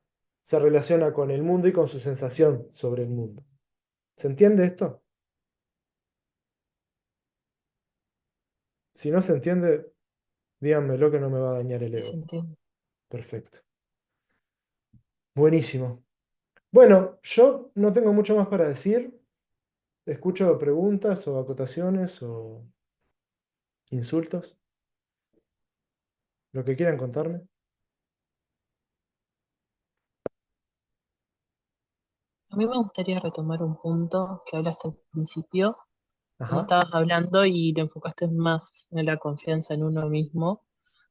se relaciona con el mundo y con su sensación sobre el mundo. ¿Se entiende esto? Si no se entiende, díganmelo que no me va a dañar el ¿Qué se ego. entiende? Perfecto. Buenísimo. Bueno, yo no tengo mucho más para decir. Escucho preguntas o acotaciones o insultos, lo que quieran contarme. A mí me gustaría retomar un punto que hablaste al principio, cuando Ajá. estabas hablando y te enfocaste más en la confianza en uno mismo.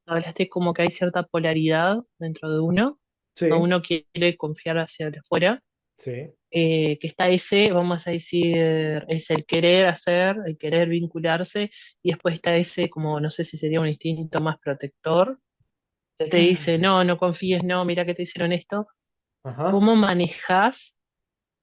Hablaste como que hay cierta polaridad dentro de uno, cuando Sí, uno quiere confiar hacia afuera, sí. que está ese, vamos a decir, es el querer hacer, el querer vincularse, y después está ese, como no sé si sería un instinto más protector, que te dice, no, no confíes, no, mira que te hicieron esto. Ajá. ¿Cómo manejas,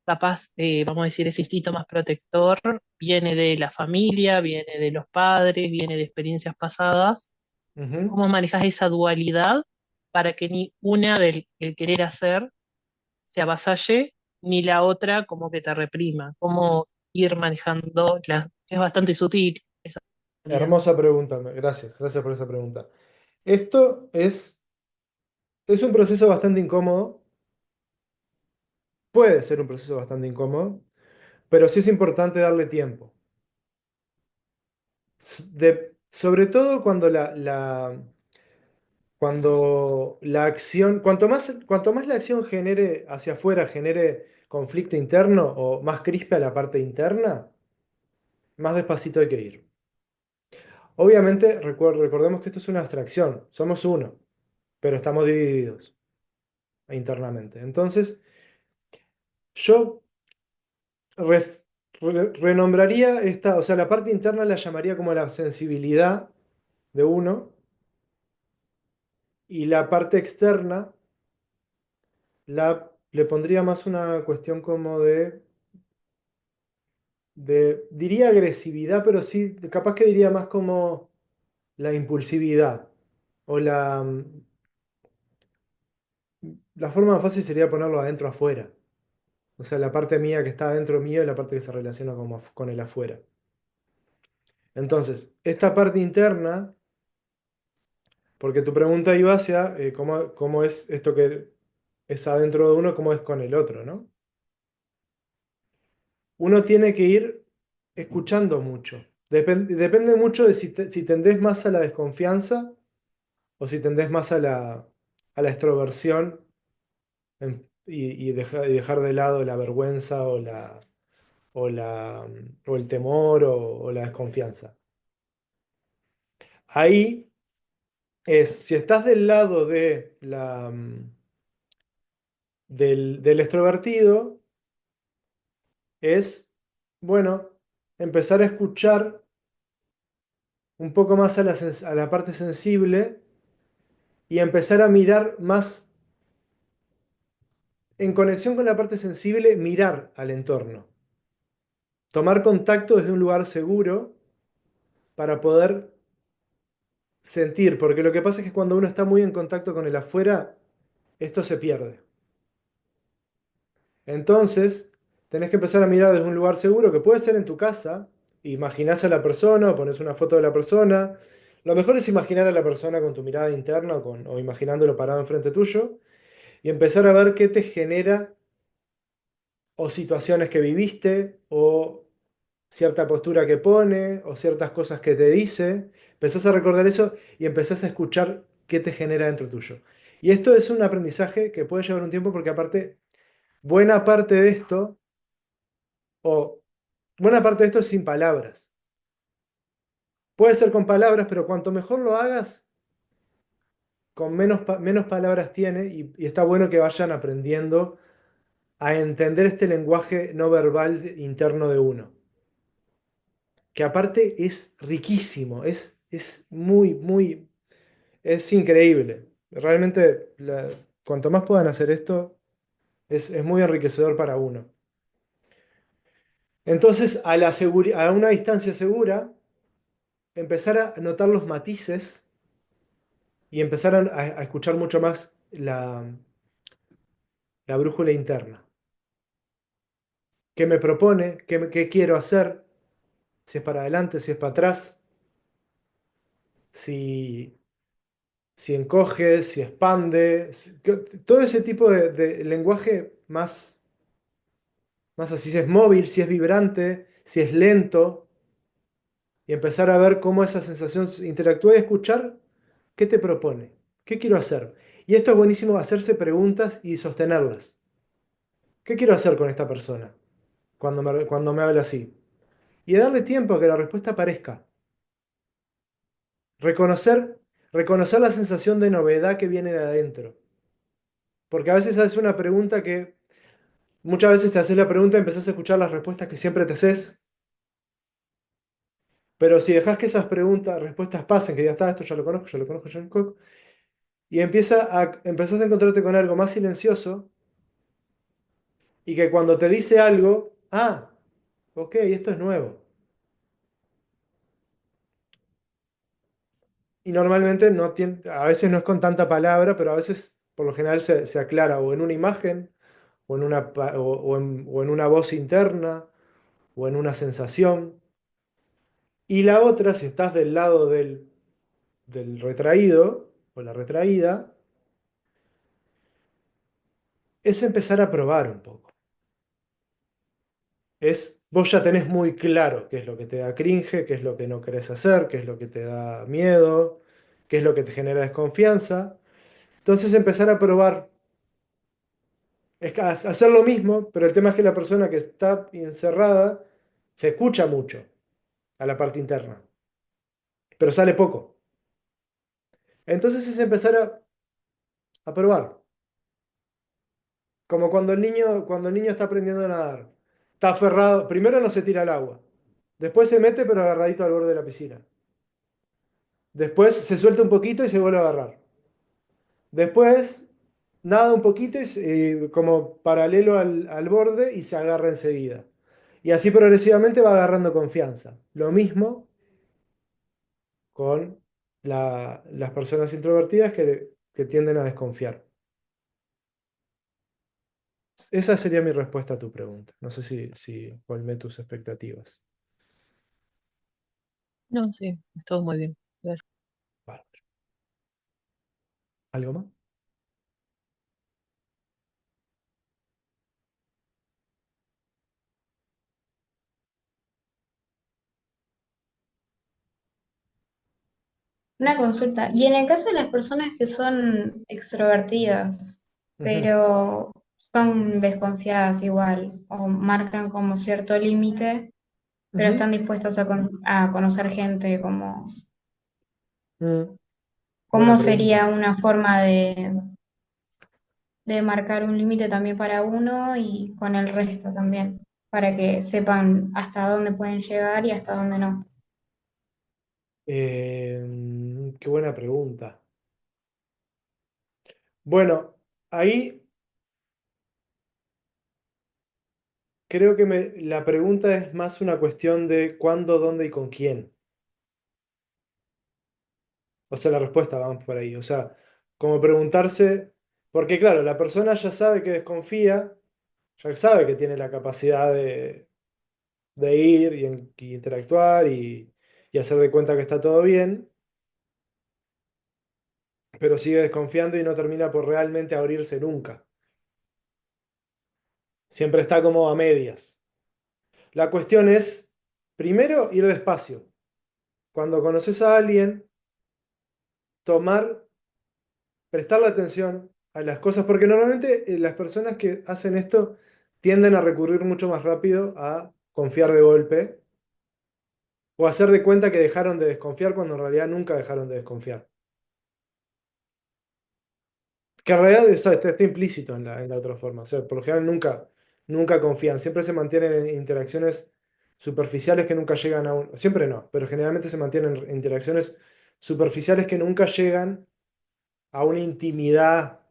capaz, vamos a decir, ese instinto más protector? Viene de la familia, viene de los padres, viene de experiencias pasadas. Ujú. ¿Cómo manejas esa dualidad para que ni una del el querer hacer se avasalle, ni la otra como que te reprima? ¿Cómo ir manejando? Es bastante sutil esa realidad. Hermosa pregunta, gracias, gracias por esa pregunta. Esto es un proceso bastante incómodo, puede ser un proceso bastante incómodo, pero sí es importante darle tiempo. Sobre todo cuando la acción, cuanto más la acción genere hacia afuera, genere conflicto interno o más crispe a la parte interna, más despacito hay que ir. Obviamente, recordemos que esto es una abstracción, somos uno, pero estamos divididos internamente. Entonces, yo re- renombraría esta, o sea, la parte interna la llamaría como la sensibilidad de uno y la parte externa le pondría más una cuestión como diría agresividad, pero sí, capaz que diría más como la impulsividad o la forma más fácil sería ponerlo adentro afuera. O sea, la parte mía que está adentro mío y la parte que se relaciona con el afuera. Entonces, esta parte interna, porque tu pregunta iba hacia cómo es esto que es adentro de uno, cómo es con el otro, ¿no? Uno tiene que ir escuchando mucho. Depende mucho de si tendés más a la desconfianza o si tendés más a la extroversión y dejar de lado la vergüenza o el temor o la desconfianza. Ahí si estás del lado del extrovertido, es, bueno, empezar a escuchar un poco más a la parte sensible y empezar a mirar más en conexión con la parte sensible, mirar al entorno. Tomar contacto desde un lugar seguro para poder sentir, porque lo que pasa es que cuando uno está muy en contacto con el afuera, esto se pierde. Entonces, tenés que empezar a mirar desde un lugar seguro, que puede ser en tu casa. Imaginás a la persona o pones una foto de la persona. Lo mejor es imaginar a la persona con tu mirada interna o imaginándolo parado enfrente tuyo y empezar a ver qué te genera o situaciones que viviste o cierta postura que pone o ciertas cosas que te dice. Empezás a recordar eso y empezás a escuchar qué te genera dentro tuyo. Y esto es un aprendizaje que puede llevar un tiempo porque aparte, buena parte de esto o buena parte de esto es sin palabras. Puede ser con palabras, pero cuanto mejor lo hagas, con menos palabras tiene y está bueno que vayan aprendiendo a entender este lenguaje no verbal interno de uno, que aparte es riquísimo, es es increíble. Realmente, cuanto más puedan hacer esto, es muy enriquecedor para uno. Entonces, a una distancia segura, empezar a notar los matices y empezar a escuchar mucho más la brújula interna. ¿Qué me propone? ¿Qué quiero hacer? Si es para adelante, si es para atrás, si, si encoge, si expande, todo ese tipo de lenguaje más así, si es móvil, si es vibrante, si es lento, y empezar a ver cómo esa sensación interactúa y escuchar qué te propone, qué quiero hacer. Y esto es buenísimo, hacerse preguntas y sostenerlas. ¿Qué quiero hacer con esta persona cuando me habla así? Y darle tiempo a que la respuesta aparezca. Reconocer, reconocer la sensación de novedad que viene de adentro. Porque a veces haces una pregunta que muchas veces te haces la pregunta y empezás a escuchar las respuestas que siempre te haces. Pero si dejas que esas respuestas pasen, que ya está, esto ya lo conozco, ya lo conozco, ya lo conozco, y empezás a encontrarte con algo más silencioso y que cuando te dice algo, ok, esto es nuevo. Y normalmente a veces no es con tanta palabra, pero a veces por lo general se aclara o en una imagen, o en o en una voz interna, o en una sensación. Y la otra, si estás del lado del retraído o la retraída, es empezar a probar un poco. Vos ya tenés muy claro qué es lo que te da cringe, qué es lo que no querés hacer, qué es lo que te da miedo, qué es lo que te genera desconfianza. Entonces empezar a probar. Es hacer lo mismo, pero el tema es que la persona que está encerrada se escucha mucho a la parte interna, pero sale poco. Entonces es empezar a probar. Como cuando el niño está aprendiendo a nadar. Está aferrado, primero no se tira al agua, después se mete pero agarradito al borde de la piscina. Después se suelta un poquito y se vuelve a agarrar. Después nada un poquito y como paralelo al borde y se agarra enseguida. Y así progresivamente va agarrando confianza. Lo mismo con las personas introvertidas que tienden a desconfiar. Esa sería mi respuesta a tu pregunta. No sé si colmé tus expectativas. No, sí, es todo muy bien. Gracias. Vale. ¿Algo más? Una consulta. Y en el caso de las personas que son extrovertidas, Ujú, pero son desconfiadas igual, o marcan como cierto límite, pero ujú, están dispuestas a conocer gente, mm. Buena ¿cómo pregunta. sería una forma de marcar un límite también para uno y con el resto también, para que sepan hasta dónde pueden llegar y hasta dónde no? Qué buena pregunta. Bueno, ahí creo que la pregunta es más una cuestión de cuándo, dónde y con quién. O sea, la respuesta vamos por ahí. O sea, como preguntarse, porque claro, la persona ya sabe que desconfía, ya sabe que tiene la capacidad de ir y interactuar y hacer de cuenta que está todo bien, pero sigue desconfiando y no termina por realmente abrirse nunca. Siempre está como a medias. La cuestión es, primero, ir despacio. Cuando conoces a alguien, tomar, prestarle atención a las cosas, porque normalmente las personas que hacen esto tienden a recurrir mucho más rápido a confiar de golpe o hacer de cuenta que dejaron de desconfiar cuando en realidad nunca dejaron de desconfiar. Que en realidad está implícito en la otra forma. O sea, por lo general nunca confían. Siempre se mantienen en interacciones superficiales que nunca llegan a un. Siempre no, pero generalmente se mantienen en interacciones superficiales que nunca llegan a una intimidad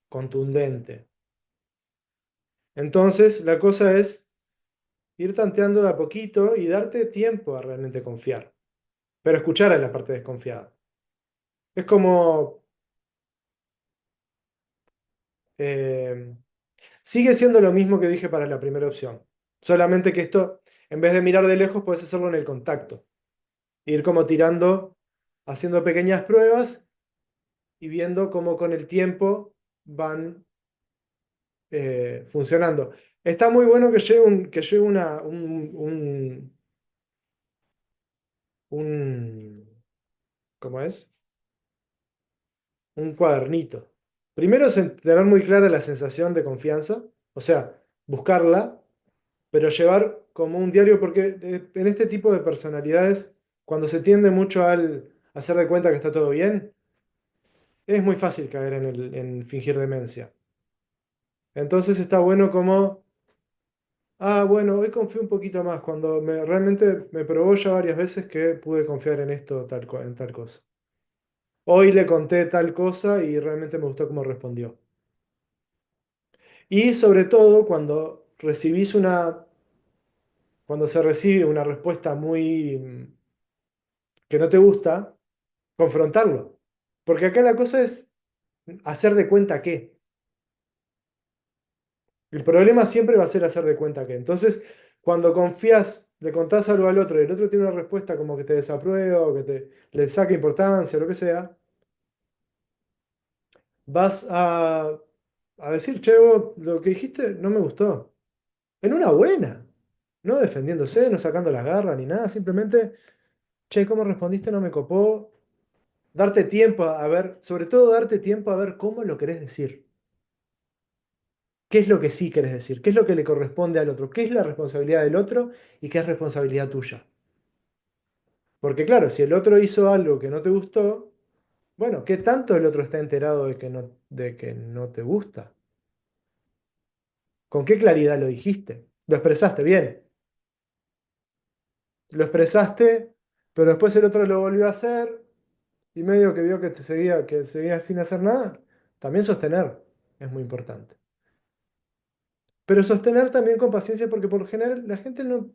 contundente. Entonces, la cosa es ir tanteando de a poquito y darte tiempo a realmente confiar. Pero escuchar a la parte desconfiada. Es como. eh, Sigue siendo lo mismo que dije para la primera opción. Solamente que esto, en vez de mirar de lejos, puedes hacerlo en el contacto. Ir como tirando, haciendo pequeñas pruebas y viendo cómo con el tiempo van funcionando. Está muy bueno que lleve un, ¿cómo es? Un cuadernito. Primero es tener muy clara la sensación de confianza, o sea, buscarla, pero llevar como un diario, porque en este tipo de personalidades, cuando se tiende mucho al hacer de cuenta que está todo bien, es muy fácil caer en fingir demencia. Entonces está bueno como, bueno, hoy confío un poquito más, cuando realmente me probó ya varias veces que pude confiar en esto, en tal cosa. Hoy le conté tal cosa y realmente me gustó cómo respondió. Y sobre todo cuando se recibe una respuesta muy que no te gusta, confrontarlo. Porque acá la cosa es hacer de cuenta que. El problema siempre va a ser hacer de cuenta que. Entonces, cuando confías le contás algo al otro y el otro tiene una respuesta como que te desaprueba o que le saca importancia, lo que sea, vas a decir, che, vos, lo que dijiste no me gustó. En una buena. No defendiéndose, no sacando las garras ni nada, simplemente, che, ¿cómo respondiste? No me copó. Darte tiempo a ver, sobre todo darte tiempo a ver cómo lo querés decir. ¿Qué es lo que sí querés decir? ¿Qué es lo que le corresponde al otro? ¿Qué es la responsabilidad del otro y qué es responsabilidad tuya? Porque claro, si el otro hizo algo que no te gustó, bueno, ¿qué tanto el otro está enterado de que no te gusta? ¿Con qué claridad lo dijiste? Lo expresaste bien. Lo expresaste, pero después el otro lo volvió a hacer y medio que vio que seguía sin hacer nada. También sostener es muy importante. Pero sostener también con paciencia porque por lo general la gente no...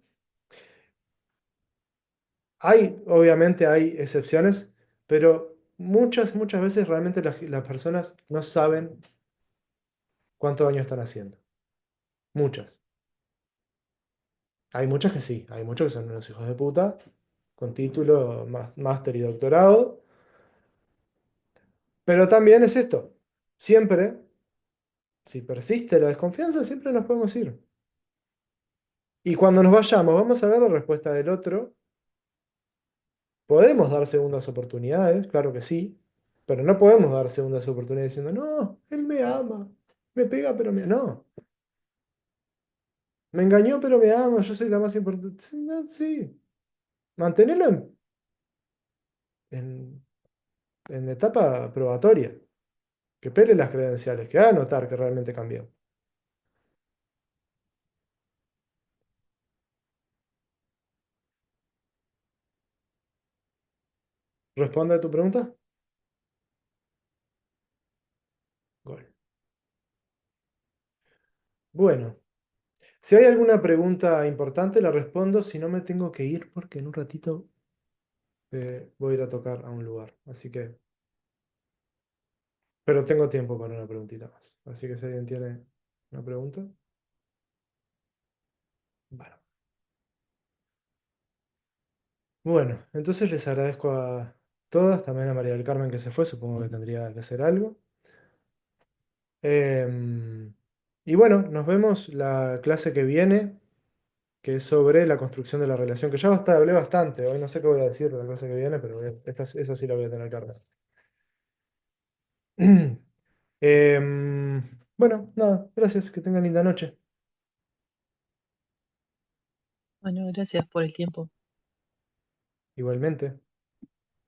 Obviamente hay excepciones, pero muchas veces realmente las personas no saben cuánto daño están haciendo. Muchas. Hay muchas que sí, hay muchos que son unos hijos de puta, con título, máster y doctorado, pero también es esto. Siempre, si persiste la desconfianza, siempre nos podemos ir. Y cuando nos vayamos, vamos a ver la respuesta del otro. Podemos dar segundas oportunidades, claro que sí, pero no podemos dar segundas oportunidades diciendo, no, él me ama, me pega, pero me... No, me engañó, pero me ama, yo soy la más importante. Sí, no, sí. Mantenerlo en, en etapa probatoria, que pele las credenciales, que haga notar que realmente cambió. ¿Responde a tu pregunta? Gol. Bueno, si hay alguna pregunta importante, la respondo. Si no, me tengo que ir porque en un ratito voy a ir a tocar a un lugar. Así que, pero tengo tiempo para una preguntita más. Así que si alguien tiene una pregunta, bueno. Bueno, entonces les agradezco a todas, también a María del Carmen que se fue, supongo que tendría que hacer algo. Em, y bueno, nos vemos la clase que viene, que es sobre la construcción de la relación, que ya hablé bastante, hoy no sé qué voy a decir de la clase que viene, pero esa sí la voy a tener carga. Bueno, nada, gracias, que tengan linda noche. Bueno, gracias por el tiempo. Igualmente.